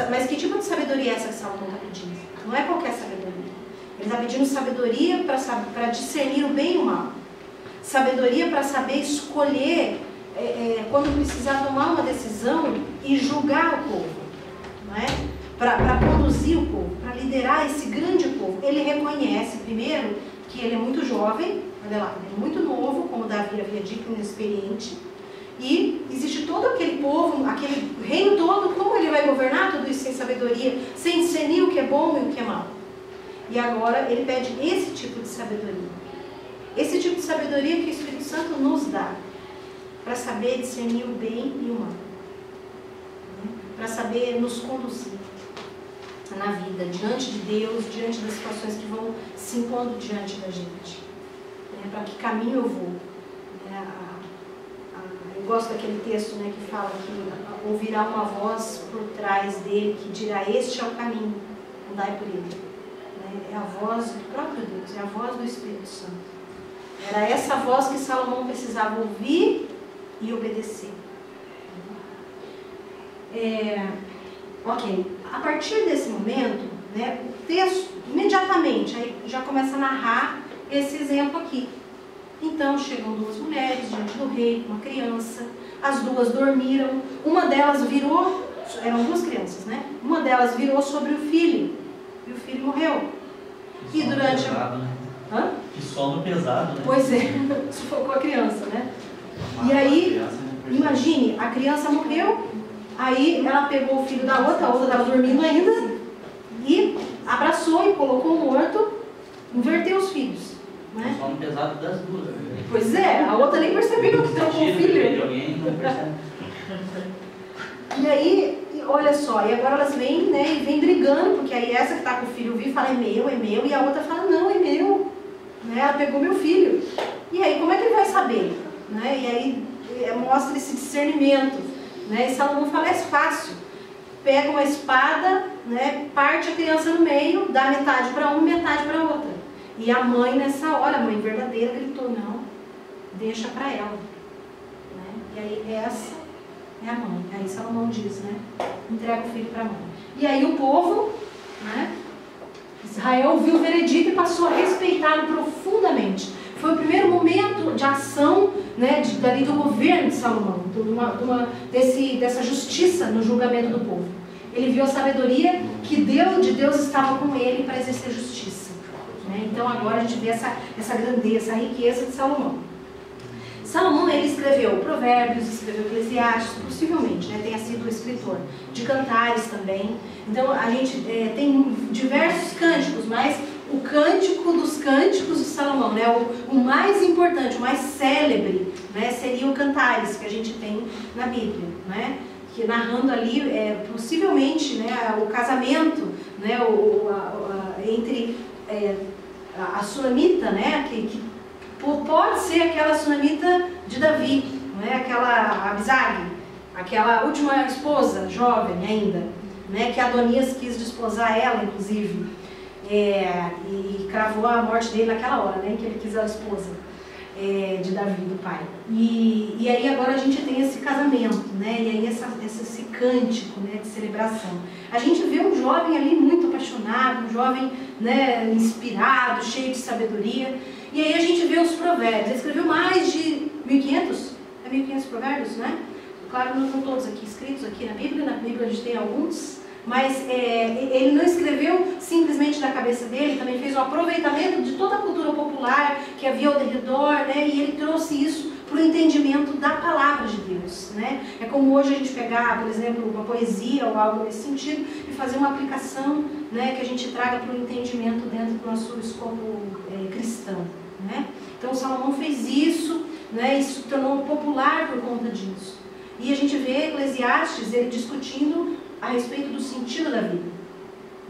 Mas que tipo de sabedoria é essa que Salomão está pedindo? Não é qualquer sabedoria. Ele está pedindo sabedoria para discernir o bem e o mal. Sabedoria para saber escolher quando precisar tomar uma decisão e julgar o povo, não é? Para conduzir o povo, para liderar esse grande povo. Ele reconhece, primeiro, que ele é muito jovem, olha lá, ele é muito novo, como Davi havia dito, inexperiente. E existe todo aquele povo, aquele reino todo, como ele vai governar tudo isso sem sabedoria, sem discernir o que é bom e o que é mal? E agora ele pede esse tipo de sabedoria. Esse tipo de sabedoria que o Espírito Santo nos dá, para saber discernir o bem e o mal. Para saber nos conduzir na vida, diante de Deus, diante das situações que vão se impondo diante da gente. Para que caminho eu vou. Eu gosto daquele texto, né, que fala que ouvirá uma voz por trás dele que dirá: este é o caminho, andai por ele. É a voz do próprio Deus, é a voz do Espírito Santo. Era essa voz que Salomão precisava ouvir e obedecer. Ok, a partir desse momento, né, o texto imediatamente aí já começa a narrar esse exemplo aqui. Então chegam duas mulheres diante do rei, uma criança, as duas dormiram, uma delas virou, eram duas crianças, né? Uma delas virou sobre o filho e o filho morreu. Que e durante pesado, né? Hã? Que sono pesado, né? Pois é, sufocou a criança, né? E aí, imagine, a criança morreu, aí ela pegou o filho da outra, a outra estava dormindo ainda, e abraçou e colocou morto, inverteu os filhos. Né? Sono pesado das duas. Né? Pois é, a outra nem percebeu que trocou o filho. Alguém não percebe. E aí, olha só, e agora elas vêm, né, e vêm brigando, porque aí essa que está com o filho vivo fala: é meu, e a outra fala: não, é meu. Né? Ela pegou meu filho. E aí, como é que ele vai saber? Né? E aí mostra esse discernimento. Né? E Salomão fala: é fácil. Pega uma espada, né, parte a criança no meio, dá metade para uma e metade para outra. E a mãe, nessa hora, a mãe verdadeira, gritou: não, deixa para ela. Né? E aí essa é a mãe. Aí Salomão diz, né, entrega o filho para a mãe. E aí o povo, né, Israel ouviu o veredito e passou a respeitá-lo profundamente. Foi o primeiro momento de ação, né, dali do governo de Salomão, dessa justiça no julgamento do povo. Ele viu a sabedoria que de Deus estava com ele para exercer justiça. Né? Então agora a gente vê essa grandeza, essa riqueza de Salomão. Salomão, ele escreveu Provérbios, escreveu Eclesiastes, possivelmente, né, tenha sido o escritor de Cantares também. Então a gente tem diversos cânticos, mas o cântico dos cânticos de Salomão, né? O mais importante, o mais célebre, né? Seria o Cantares, que a gente tem na Bíblia, né? Que narrando ali, possivelmente, né, o casamento, né, entre a sunamita, né, que pode ser aquela sunamita de Davi, né, aquela Abisag, aquela última esposa, jovem ainda, né, que Adonias quis desposar ela, inclusive, e cravou a morte dele naquela hora, né, que ele quis a esposa de Davi, do pai. E aí agora a gente tem esse casamento, né, e aí esse cântico, né, de celebração. A gente vê um jovem ali muito apaixonado, um jovem, né, inspirado, cheio de sabedoria, e aí a gente vê os provérbios. Ele escreveu mais de 1.500, 1.500 provérbios, né? Claro, não estão todos aqui escritos aqui na Bíblia a gente tem alguns, mas ele não escreveu simplesmente da cabeça dele, também fez um aproveitamento de toda a cultura popular que havia ao redor, né? E ele trouxe isso para o entendimento da palavra de Deus, né? É como hoje a gente pegar, por exemplo, uma poesia ou algo nesse sentido e fazer uma aplicação, né, que a gente traga para o entendimento dentro do nosso escopo cristão, né? Então Salomão fez isso, né? Isso se tornou popular por conta disso. E a gente vê Eclesiastes ele discutindo a respeito do sentido da vida,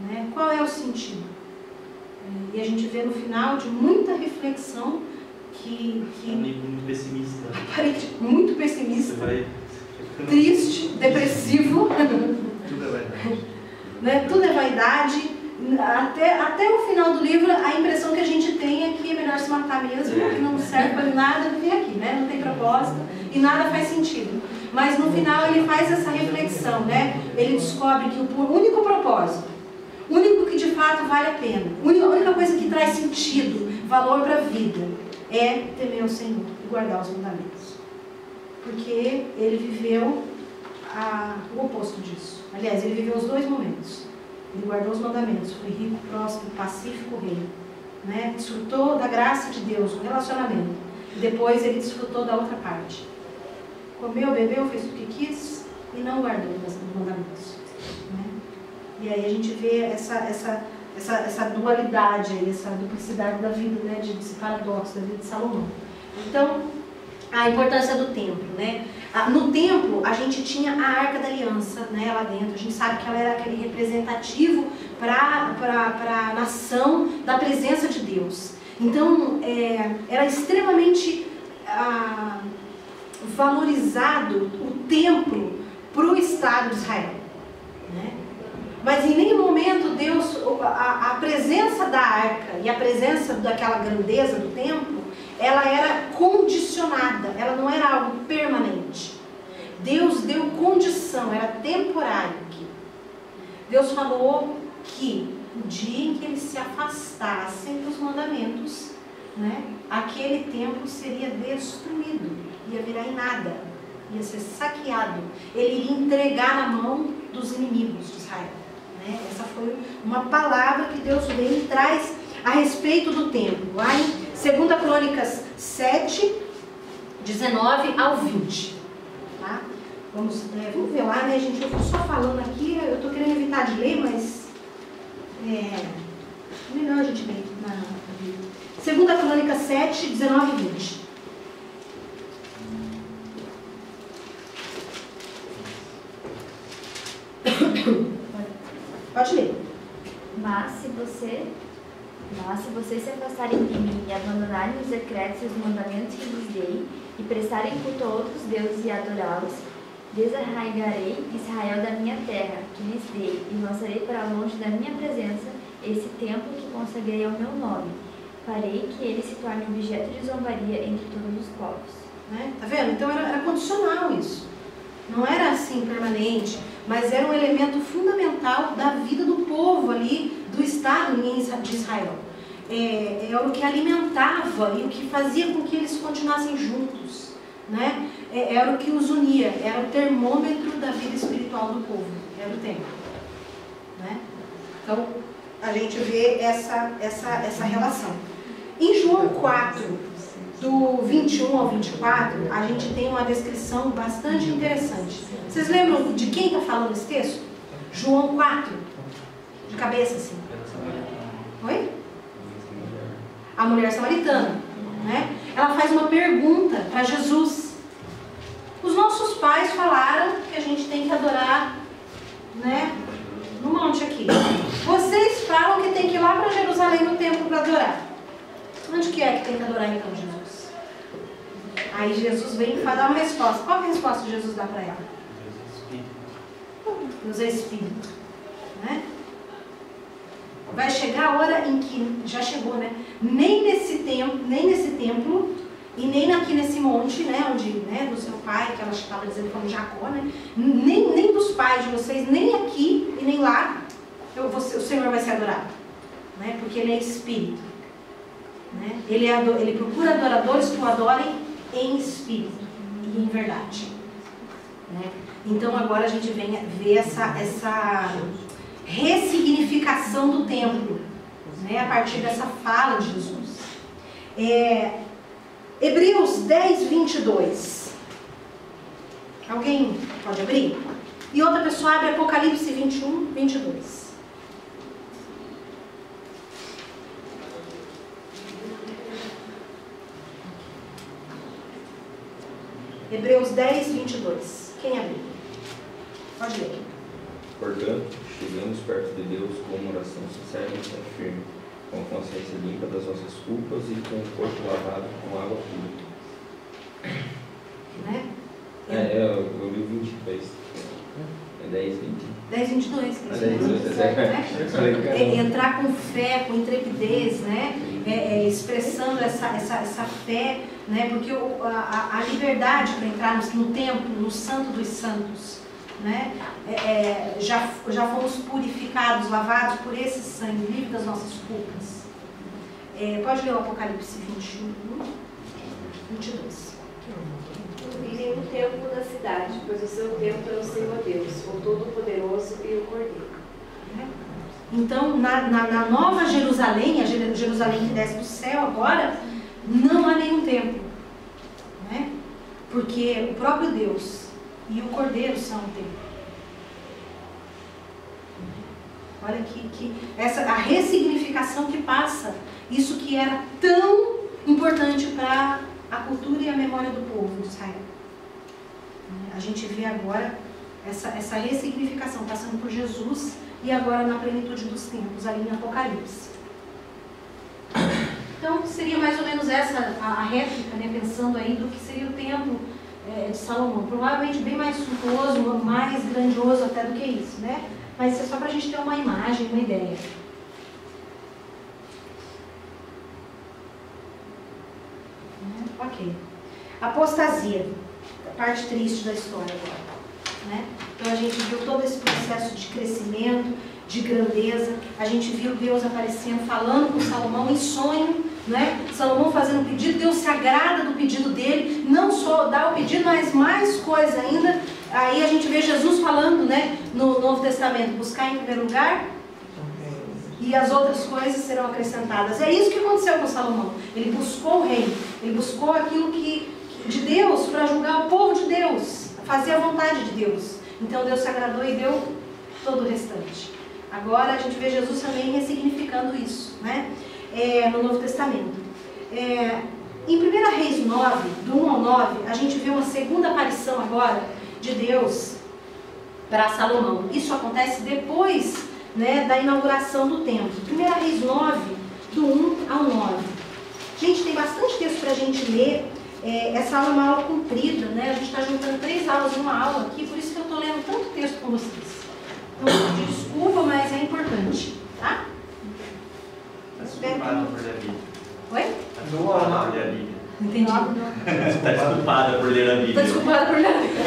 né? Qual é o sentido? E a gente vê no final de muita reflexão que muito pessimista. Muito pessimista, triste, depressivo. Tudo é vaidade. Né? Tudo é vaidade. Até o final do livro, a impressão que a gente tem é que é melhor se matar mesmo, que não serve para nada viver aqui, né? Não tem propósito e nada faz sentido. Mas no final ele faz essa reflexão, né? Ele descobre que o único propósito, o único que de fato vale a pena, a única coisa que traz sentido, valor para a vida, é temer o Senhor e guardar os mandamentos. Porque ele viveu o oposto disso. Aliás, ele viveu os dois momentos. Ele guardou os mandamentos, foi rico, próspero, pacífico, rei, né? Desfrutou da graça de Deus, do relacionamento. E depois ele desfrutou da outra parte. Comeu, bebeu, fez o que quis e não guardou os mandamentos, né? E aí a gente vê essa dualidade, essa duplicidade da vida, né? Desse paradoxo da vida de Salomão. Então, a importância do templo, né? No templo, a gente tinha a Arca da Aliança, né, lá dentro. A gente sabe que ela era aquele representativo para a nação da presença de Deus. Então, era extremamente valorizado o templo para o Estado de Israel, né? Mas em nenhum momento Deus, a presença da arca e a presença daquela grandeza do templo, ela era condicionada, ela não era algo permanente. Deus deu condição, era temporário aqui. Deus falou que o dia em que eles se afastassem dos mandamentos, né, aquele templo seria destruído, ia virar em nada, ia ser saqueado. Ele iria entregar na mão dos inimigos de Israel, né? Essa foi uma palavra que Deus vem e traz a respeito do templo. Lá em 2 Crônicas 7, 19 ao 20. Tá? Vamos ver lá, né, gente? Eu estou só falando aqui, eu estou querendo evitar de ler, mas melhor a gente ler na Bíblia. 2 Crônicas 7, 19 e 20. Pode ler. Mas se vocês se afastarem de mim e abandonarem os decretos e os mandamentos que lhes dei, e prestarem culto a outros deuses e adorá-los, desarraigarei Israel da minha terra, que lhes dei, e lançarei para longe da minha presença esse templo que consagrei ao meu nome. Farei que ele se torne objeto de zombaria entre todos os povos. Né? Tá vendo? Então era condicional isso. Não era assim permanente, mas era um elemento fundamental da vida do povo ali, do Estado de Israel. Era o que alimentava e o que fazia com que eles continuassem juntos, né? Era o que os unia, era o termômetro da vida espiritual do povo, era o templo, né? Então, a gente vê essa relação. Em João 4, do 21 ao 24, a gente tem uma descrição bastante interessante. Vocês lembram de quem está falando esse texto? João 4, de cabeça assim. Oi? a mulher samaritana, né? Ela faz uma pergunta para Jesus. Os nossos pais falaram que a gente tem que adorar, né, no monte aqui. Vocês falam que tem que ir lá para Jerusalém no templo para adorar. Onde que é que tem que adorar então, Jesus? Aí Jesus vem e dar uma resposta. Qual é a resposta que Jesus dá para ela? Deus é Espírito, né? Vai chegar a hora em que, já chegou, né? Nem nesse templo e nem aqui nesse monte, né? Onde, né, do seu pai, que ela estava dizendo como Jacó, né? Nem dos pais de vocês, nem aqui e nem lá, o Senhor vai ser adorado, né? Porque Ele é Espírito, né? Ele procura adoradores que o adorem em espírito e em verdade, né? Então agora a gente vem ver essa ressignificação do templo, né, a partir dessa fala de Jesus. Hebreus 10, 22. Alguém pode abrir? E outra pessoa abre Apocalipse 21, 22. Hebreus 10, 22. Quem abriu? Pode ler. Portanto, chegamos perto de Deus com uma oração sincera e fé firme, com a consciência limpa das nossas culpas e com o corpo lavado com água pura. Né? Eu li o 22. É 10, 20. 10, 22. Entrar com fé, com intrepidez, né? Expressando essa fé, né? Porque a liberdade para entrar no templo, no Santo dos Santos, né? Já fomos purificados, lavados por esse sangue, livre das nossas culpas. Pode ler o Apocalipse 21, 22. Virem no templo da cidade, pois o seu templo é o Senhor Deus, o Todo-Poderoso e o Cordeiro. Então, na nova Jerusalém, a Jerusalém que desce do céu agora, não há nenhum templo, né? Porque o próprio Deus e o Cordeiro são o templo. Olha que a ressignificação que passa, isso que era tão importante para a cultura e a memória do povo de Israel. A gente vê agora essa ressignificação passando por Jesus e agora na plenitude dos tempos, ali em Apocalipse. Então seria mais ou menos essa a réplica, né, pensando aí do que seria o templo de Salomão. Provavelmente bem mais suntuoso, mais grandioso até do que isso, né? Mas isso é só para a gente ter uma imagem, uma ideia. Ok. Apostasia. A parte triste da história agora. Né? Então a gente viu todo esse processo de crescimento, de grandeza. A gente viu Deus aparecendo, falando com Salomão em sonho, né? Salomão fazendo um pedido, Deus se agrada do pedido dele, não só dá o pedido, mas mais coisa ainda. Aí a gente vê Jesus falando, né, no Novo Testamento, buscar em primeiro lugar e as outras coisas serão acrescentadas. É isso que aconteceu com Salomão. Ele buscou o reino, ele buscou aquilo de Deus para julgar o povo de Deus, fazer a vontade de Deus. Então Deus se agradou e deu todo o restante. Agora a gente vê Jesus também ressignificando isso, né? No Novo Testamento. Em 1 Reis 9, do 1 ao 9, a gente vê uma segunda aparição agora de Deus para Salomão. Isso acontece depois, né, da inauguração do templo. 1 Reis 9, do 1 ao 9. Gente, tem bastante texto para a gente ler. Essa aula é uma aula comprida, né? A gente está juntando 3 aulas numa aula aqui, por isso que eu estou lendo tanto texto com vocês. Então, desculpa, mas é importante, tá? Está desculpada por ler a Bíblia. Oi? Está desculpada por ler a Bíblia. Entendi. Está desculpada por ler a Bíblia. Está desculpada por ler a Bíblia.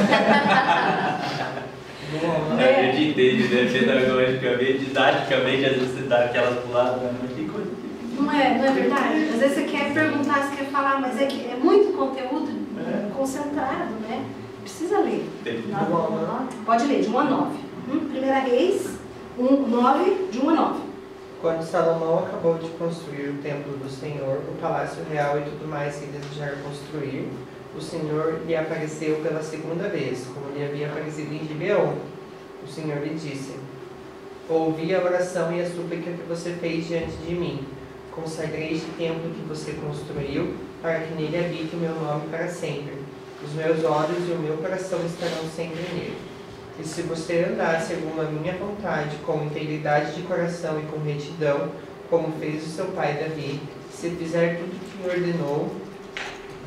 A gente entende, né? Pedagogicamente, didaticamente, às vezes você dá aquelas puladas, mas que coisa. Não é verdade? Às vezes você quer perguntar, você quer falar, mas é muito conteúdo concentrado, né? Precisa ler. Pode ler, de 1 a 9. 1 Reis, 9, de 1 a 9. Quando Salomão acabou de construir o templo do Senhor, o palácio real e tudo mais que desejara construir, o Senhor lhe apareceu pela segunda vez, como lhe havia aparecido em Gibeon. O Senhor lhe disse: ouvi a oração e a súplica que você fez diante de mim. Consagrei este templo que você construiu, para que nele habite o meu nome para sempre. Os meus olhos e o meu coração estarão sempre nele. E se você andar segundo a minha vontade, com integridade de coração e com retidão, como fez o seu pai Davi, se fizer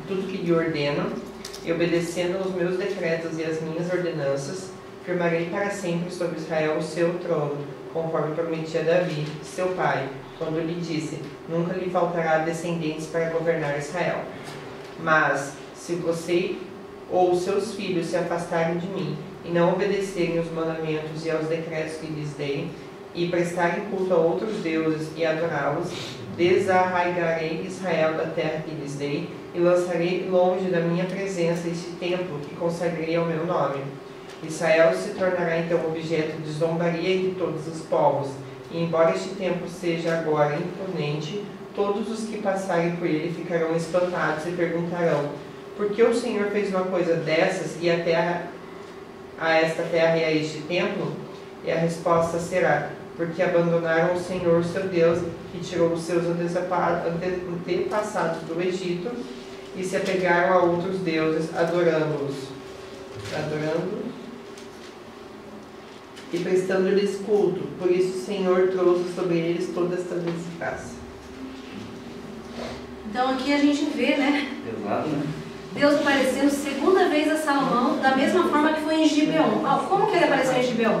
tudo que lhe ordeno, e obedecendo aos meus decretos e às minhas ordenanças, firmarei para sempre sobre Israel o seu trono, conforme prometi a Davi, seu pai, quando lhe disse: nunca lhe faltará descendentes para governar Israel. Mas, se você ou seus filhos se afastarem de mim, e não obedecerem aos mandamentos e aos decretos que lhes dei, e prestarem culto a outros deuses e adorá-los, desarraigarei Israel da terra que lhes dei, e lançarei longe da minha presença este templo que consagrei ao meu nome. Israel se tornará então objeto de zombaria de todos os povos, e embora este templo seja agora imponente, todos os que passarem por ele ficarão espantados e perguntarão: por que o Senhor fez uma coisa dessas e a esta terra e a este templo? E a resposta será: porque abandonaram o Senhor seu Deus, que tirou os seus antepassados do Egito, e se apegaram a outros deuses, adorando-os e prestando-lhes culto. Por isso o Senhor trouxe sobre eles toda esta desgraça. Então aqui a gente vê, né? Pesado, né? Deus aparecendo segunda vez a Salomão, da mesma forma que foi em Gibeon. Como que ele apareceu em Gibeon?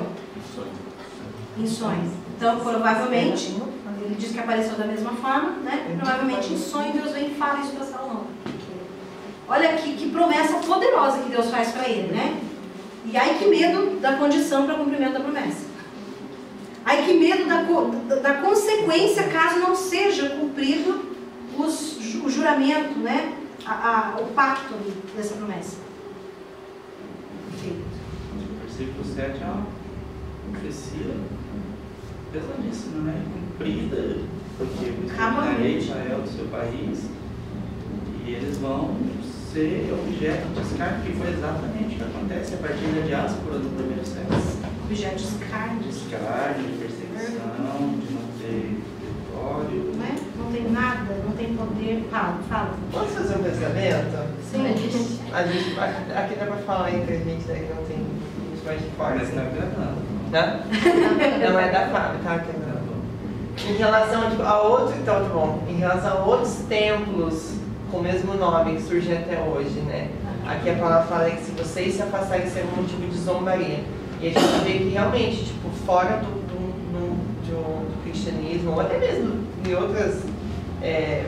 Em sonhos. Então, provavelmente, ele diz que apareceu da mesma forma, né? Provavelmente em sonho Deus vem e fala isso para Salomão. Olha aqui que promessa poderosa que Deus faz para ele, né? E ai que medo da condição para cumprimento da promessa. Ai que medo da consequência caso não seja cumprido o juramento, né? O pacto dessa promessa. O versículo 7 é uma profecia pesadíssima, né? Cumprida, porque eu exterminarei Israel do seu país e eles vão ser objeto de escárnio, que foi exatamente o que acontece a partir da diáspora do primeiro século. Objeto de escárnio. De escárnio, de perseguição, de não ter território. Né? Não tem nada, não tem poder. Fala. Posso fazer um pensamento? Sim. A gente, aqui dá pra falar entre a gente, né, que não tem gente mais de fora. Mas tá gravando. Né? Não é da Fábio, tá? Em relação tipo, a outros, então, tá bom. Em relação a outros templos com o mesmo nome que surgem até hoje, né? Aqui a palavra fala que se vocês se afastarem, será um motivo de zombaria. E a gente vê que realmente, tipo, fora do cristianismo, ou até mesmo em outras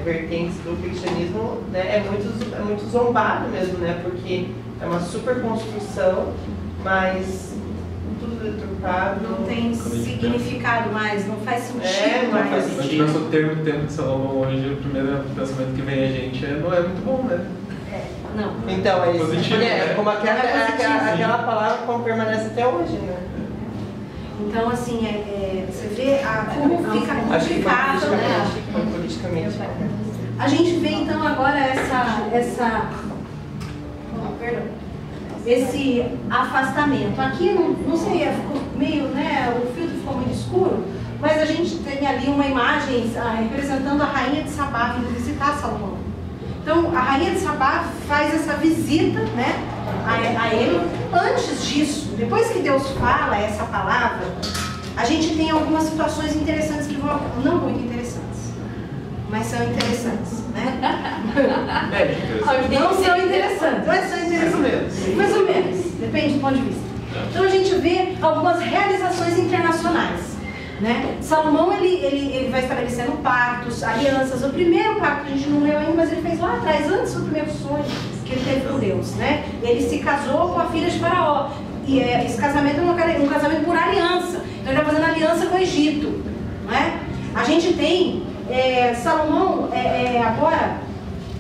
vertentes do cristianismo, né, é muito zombado mesmo, né? Porque é uma super construção, mas tudo deturpado. Não tem significado mais, não faz sentido não mais. faz Se a gente pensa o termo de Salomão hoje, o primeiro pensamento que vem a gente não é muito bom, né? Não. Então, é isso. Positivo, né? Como aquela palavra como permanece até hoje, né? Então, assim, você vê como fica complicado, né? Politicamente. A gente vê, então, agora esse afastamento. Aqui, não sei, ficou meio, né? O filtro ficou muito escuro, mas a gente tem ali uma imagem representando a rainha de Sabá vindo visitar Salomão. Então, a rainha de Sabá faz essa visita, né, a ele. Antes disso, depois que Deus fala essa palavra, a gente tem algumas situações interessantes que vão, não muito interessantes, mas são interessantes, né? Não são interessantes, mas são interessantes. Mais ou menos, depende do ponto de vista. Então a gente vê algumas realizações internacionais. Né? Salomão ele vai estabelecendo pactos, alianças. O primeiro pacto a gente não leu ainda, mas ele fez lá atrás, antes do primeiro sonho que ele teve com Deus. Né? Ele se casou com a filha de Faraó. E esse casamento é um casamento por aliança. Então ele está fazendo aliança com o Egito. Né? A gente tem Salomão agora,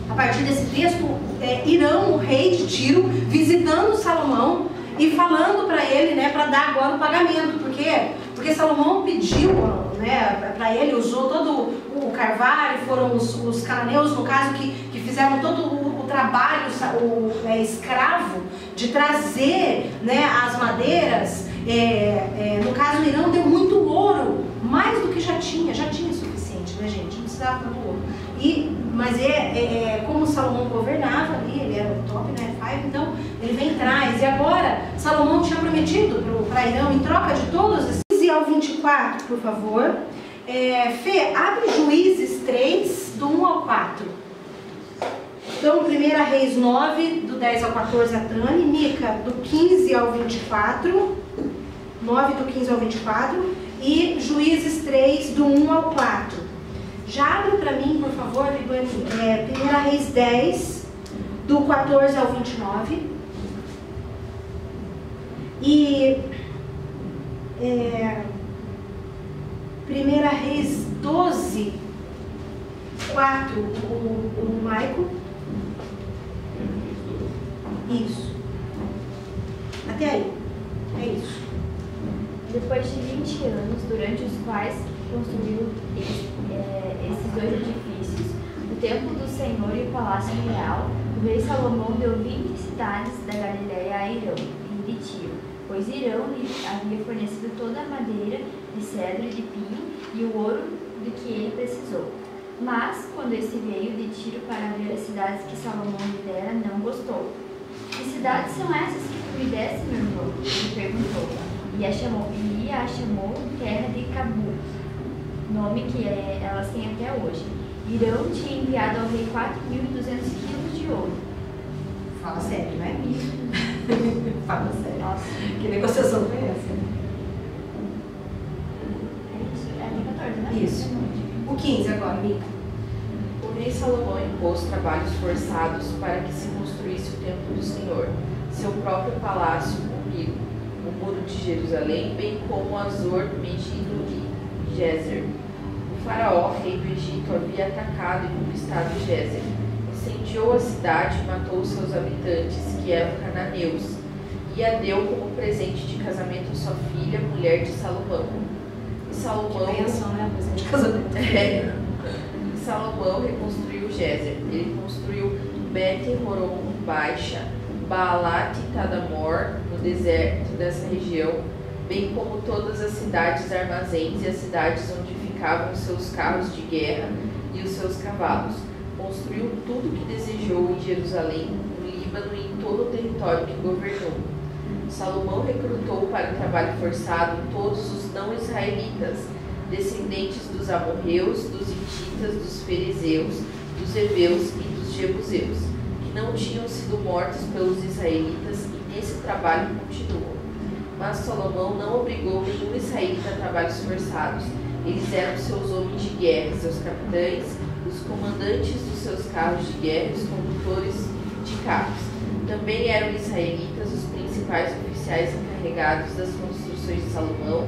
a partir desse texto, Irão, o rei de Tiro, visitando Salomão e falando para ele, né, para dar agora o pagamento. Porque Salomão pediu, né, para ele, usou todo o carvalho, foram os cananeus, no caso, que fizeram todo o trabalho escravo de trazer, né, as madeiras. No caso, o Irã deu muito ouro, mais do que já tinha suficiente. né, gente? Não precisava tanto ouro. Mas como Salomão governava ali, ele era o top, né? Então ele vem atrás. E agora, Salomão tinha prometido para Irão, em troca de todos esses. 15 ao 24, por favor. Fê, abre Juízes 3, do 1 ao 4. Então, 1 Reis 9, do 10 ao 14, a Tani. Mica, do 15 ao 24. 9 do 15 ao 24. E Juízes 3, do 1 ao 4. Já abre para mim, por favor, Libani, 1 Reis 10, do 14 ao 29. E 1 Reis 12, 4, o Maico. Isso. Até aí. É isso. Depois de 20 anos, durante os quais construiu esses dois edifícios, o Templo do Senhor e o Palácio Real, o rei Salomão deu 20 cidades da Galileia a Irão, e de Tiro, pois Irão lhe havia fornecido toda a madeira de cedro e de pinho e o ouro de que ele precisou. Mas, quando este veio de Tiro para ver as cidades que Salomão lhe dera, não gostou. Que cidades são essas que tu me deste, meu irmão? Ele perguntou. E a chamou terra de Cabu, nome que elas têm até hoje. Irão tinha enviado ao rei 4.200 quilos de ouro. Fala sério, não é? Fala sério. Nossa. Que negociação foi essa? É isso, até 14, né? Isso. O 15 agora, Mica. O rei Salomão impôs trabalhos forçados para que se construísse o templo do Senhor, seu próprio palácio comigo, o muro de Jerusalém, bem como Azor, Megido e Gézer. O faraó, rei do Egito, havia atacado e conquistado Gézer. Incendiou a cidade e matou seus habitantes, que eram cananeus, e a deu como presente de casamento a sua filha, mulher de Salomão. E Salomão... Que bênção, né? Presente de casamento. Salomão reconstruiu Gézer. Ele construiu Bet-Horon Baixa, Baalat e Tadamor, no deserto dessa região, bem como todas as cidades armazéns e as cidades onde ficavam os seus carros de guerra e os seus cavalos. Construiu tudo o que desejou em Jerusalém, no Líbano e em todo o território que governou. Salomão recrutou para o trabalho forçado todos os não-israelitas, descendentes dos amorreus, dos hititas, dos ferezeus, dos heveus e dos jebuseus, que não tinham sido mortos pelos israelitas e nesse trabalho continuam. Mas Salomão não obrigou nenhum israelita a trabalhos forçados. Eles eram seus homens de guerra, seus capitães, os comandantes dos seus carros de guerra e os condutores de carros. Também eram israelitas os principais oficiais encarregados das construções de Salomão,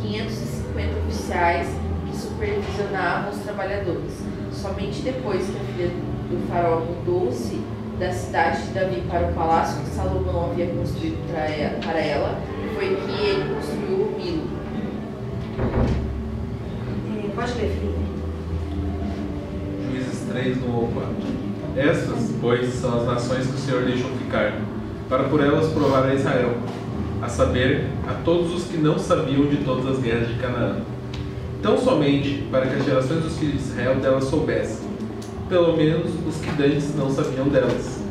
550 oficiais que supervisionavam os trabalhadores. Somente depois que a filha do faraó mudou-se da cidade de Davi para o palácio que Salomão havia construído para ela, foi que ele construiu o Milo. Pode ler, Felipe. Juízes 3, do 1 ao 4. Estas, pois, são as nações que o Senhor deixou ficar, para por elas provar a Israel, a saber, a todos os que não sabiam de todas as guerras de Canaã. Tão somente para que as gerações dos filhos de Israel delas soubessem, pelo menos os que dantes não sabiam delas.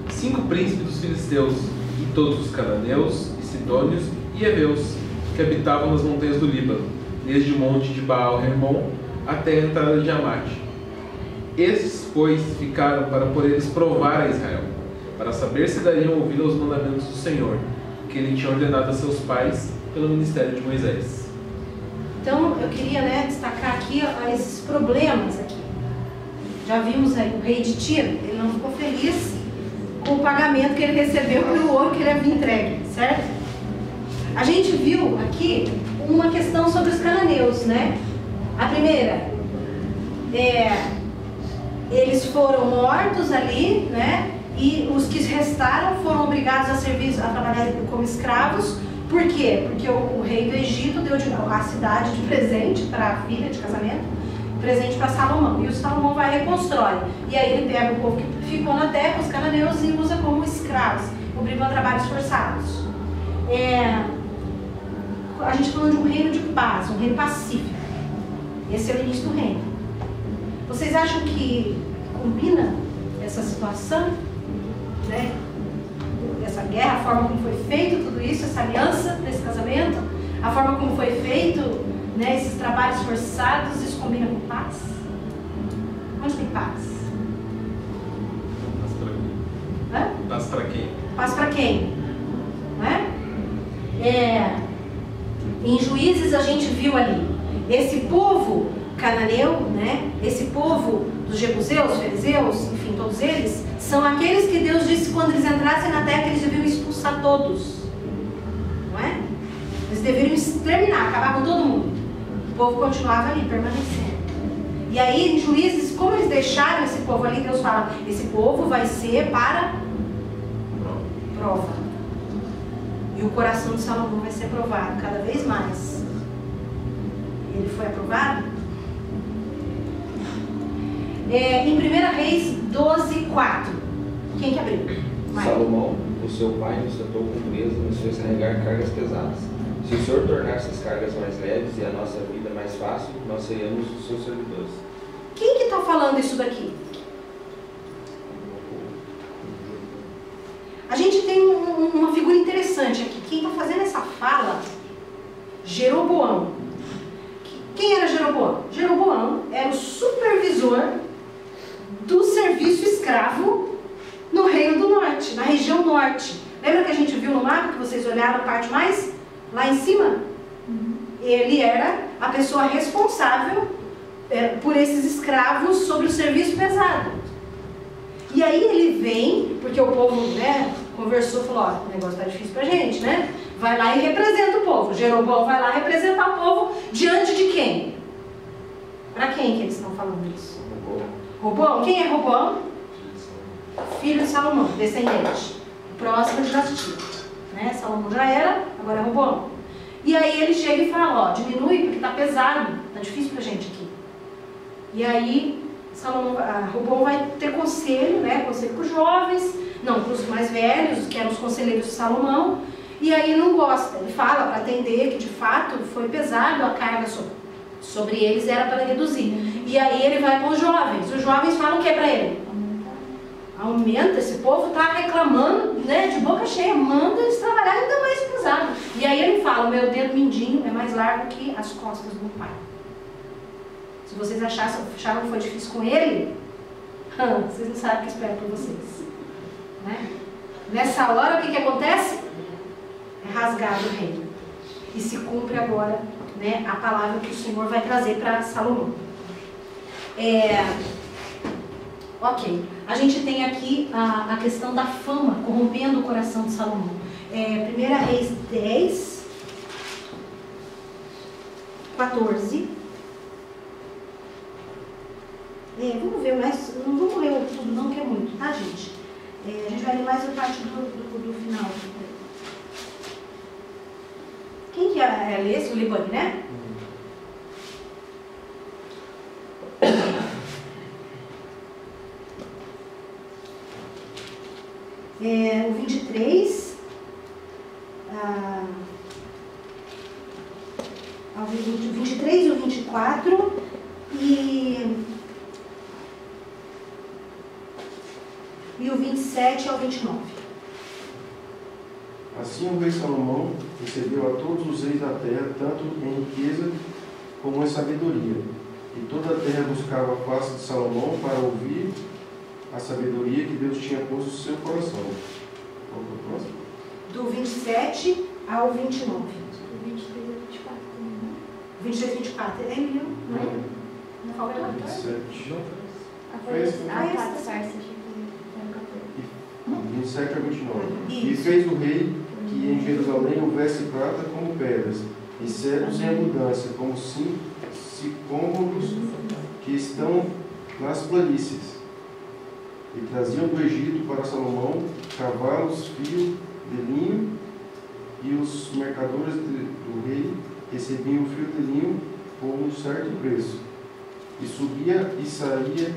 5 príncipes dos filisteus, e todos os cananeus, e sidônios, e heveus, que habitavam nas montanhas do Líbano, desde o monte de Baal-Hermon até a entrada de Amate. Estes, pois, ficaram para por eles provar a Israel, para saber se dariam ouvido aos mandamentos do Senhor, que ele tinha ordenado a seus pais pelo ministério de Moisés. Então, eu queria destacar aqui esses problemas aqui. Já vimos aí o rei de Tiro, ele não ficou feliz com o pagamento que ele recebeu pelo ouro que ele havia entregue, certo? A gente viu aqui uma questão sobre os cananeus, né? A primeira, eles foram mortos ali, né? E os que restaram foram obrigados a trabalhar como escravos. Por quê? Porque o rei do Egito deu a cidade de presente para a filha de casamento, presente para Salomão. E o Salomão vai e reconstrói. E aí ele pega o povo que ficou na terra, os cananeus, e usa como escravos, obrigam a trabalhos forçados. A gente falando de um reino de paz, um reino pacífico. Esse é o início do reino. Vocês acham que combina essa situação, né? Essa guerra, a forma como foi feito tudo isso, essa aliança desse casamento, a forma como foi feito, né, esses trabalhos forçados, isso combina com paz? Onde tem paz? Paz para quem? Paz para quem? Né? Em Juízes a gente viu ali, esse povo cananeu, né? Esse povo dos jebuseus, fariseus, enfim, todos eles, são aqueles que Deus disse que quando eles entrassem na terra, eles deviam expulsar todos. Não é? Eles deveriam exterminar, acabar com todo mundo. O povo continuava ali, permanecendo. E aí, em Juízes, como eles deixaram esse povo ali, Deus fala, esse povo vai ser para prova. E o coração de Salomão vai ser provado cada vez mais. Ele foi aprovado? Em 1 Reis 12:4. Quem que abriu? Salomão, o seu pai, nos tratou com dureza, nos fez carregar cargas pesadas. Se o Senhor tornar essas cargas mais leves e a nossa vida mais fácil, nós seremos os seus servidores. Quem que está falando isso daqui? A gente tem uma figura interessante aqui. Quem está fazendo essa fala? Jeroboão. Quem era Jeroboão? Jeroboão era o supervisor do serviço escravo no Reino do Norte, na região norte. Lembra que a gente viu no mapa, que vocês olharam a parte mais lá em cima? Ele era a pessoa responsável por esses escravos sobre o serviço pesado. E aí ele vem, porque o povo, né, conversou, falou, ó, o negócio tá difícil pra gente, né? Vai lá e representa o povo. Jeroboão vai lá representar o povo diante de quem? Para quem que eles estão falando isso? Roboão. Quem é Roboão? Filho de Salomão, descendente. Próximo de dinastia. Né? Salomão já era, agora é Roboão. E aí ele chega e fala, ó, diminui porque tá pesado, tá difícil pra gente aqui. E aí Roboão vai ter conselho, né? Conselho para os jovens, não, para os mais velhos, que eram os conselheiros de Salomão. E aí ele não gosta, ele fala para atender que de fato foi pesado a carga sobre eles, era para reduzir. E aí ele vai com os jovens falam o que para ele? Aumenta, esse povo está reclamando, né, de boca cheia, manda eles trabalharem ainda mais pesado. E aí ele fala, o meu dedo mindinho é mais largo que as costas do pai. Se vocês acharam que foi difícil com ele, vocês não sabem o que espera por vocês. Né? Nessa hora o que acontece? É rasgado o reino. E se cumpre agora, né, a palavra que o Senhor vai trazer para Salomão. Ok. A gente tem aqui a questão da fama corrompendo o coração de Salomão. 1 Reis 10, 14. Vamos ver mais. Não vamos ler tudo não, que é muito, tá, gente? A gente vai ler mais a parte do final. Quem que lê esse? O Libani, né? O 23 o 23 e o 24 e o 27 ao 29. Assim o rei Salomão recebeu a todos os reis da terra, tanto em riqueza como em sabedoria. E toda a terra buscava a face de Salomão para ouvir a sabedoria que Deus tinha posto no seu coração. Qual é o próximo? Do 27 ao 29. Do 23 ao 24 também, né? 23 e 24. É mil, não é? Não falta nada. 27. Foi esse. Tá, parça, achei que era 14. 27 a 29. Isso. E fez o rei que em Jerusalém houvesse prata como pedras, e cedros em abundância, como sicômoros que estão nas planícies. E traziam do Egito para Salomão cavalos, fio de linho, e os mercadores do rei recebiam o fio de linho por um certo preço. E subia e saía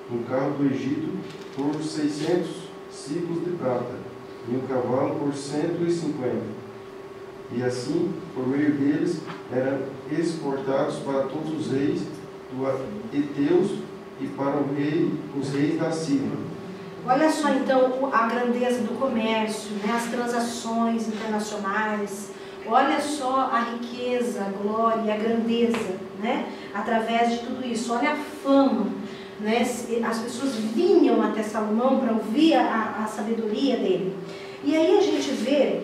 um carro do Egito por 600 ciclos de prata, e um cavalo por 150. E assim, por meio deles, eram exportados para todos os reis heteus e para os reis da Síria. Olha só então a grandeza do comércio, né? As transações internacionais. Olha só a riqueza, a glória, a grandeza, né? Através de tudo isso. Olha a fama, né? As pessoas vinham até Salomão para ouvir a sabedoria dele. E aí a gente vê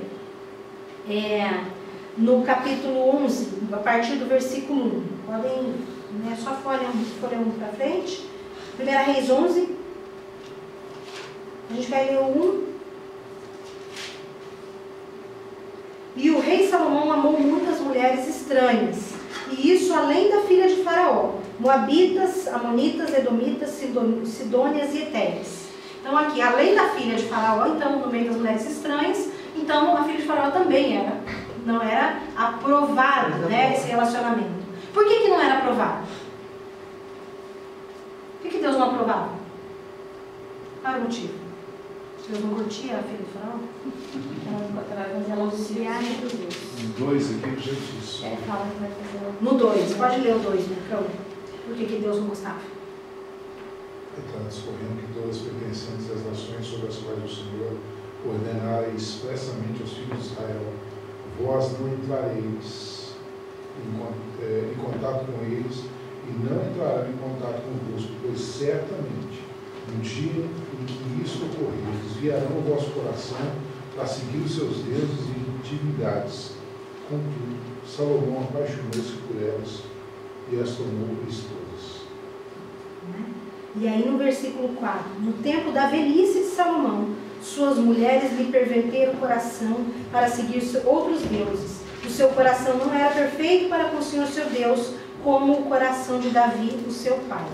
no capítulo 11, a partir do versículo 1. Podem, né, só folha um para frente. 1 Reis 11. A gente vai ler o 1. E o rei Salomão amou muitas mulheres estranhas, e isso além da filha de Faraó, moabitas, amonitas, edomitas, sidônias e etéias. Então aqui, além da filha de Faraó, então no meio das mulheres estranhas, então a filha de Faraó também não era aprovado, né, esse relacionamento. Por que não era aprovado? Por que Deus não aprovava? Qual era o motivo? Deus não curtia a filha de Faraó? Ela vai fazer ela auxiliar entre os dois. No 2 aqui, gente, isso. Fala que vai fazer ela. No 2, pode ler o 2, Micrão. Por que Deus não gostava? Está discorrendo que todas pertencentes às nações sobre as quais o Senhor ordenara expressamente aos filhos de Israel, vós não entrareis em contato com eles e não entrarão em contato convosco, pois certamente no dia em que isso ocorrer, desviarão o vosso coração para seguir os seus deuses e divindades. Contudo, Salomão apaixonou-se por elas e as tomou por esposas. E aí no versículo 4, no tempo da velhice de Salomão, suas mulheres lhe perverteram o coração para seguir outros deuses. O seu coração não era perfeito para com o Senhor seu Deus, como o coração de Davi, o seu pai.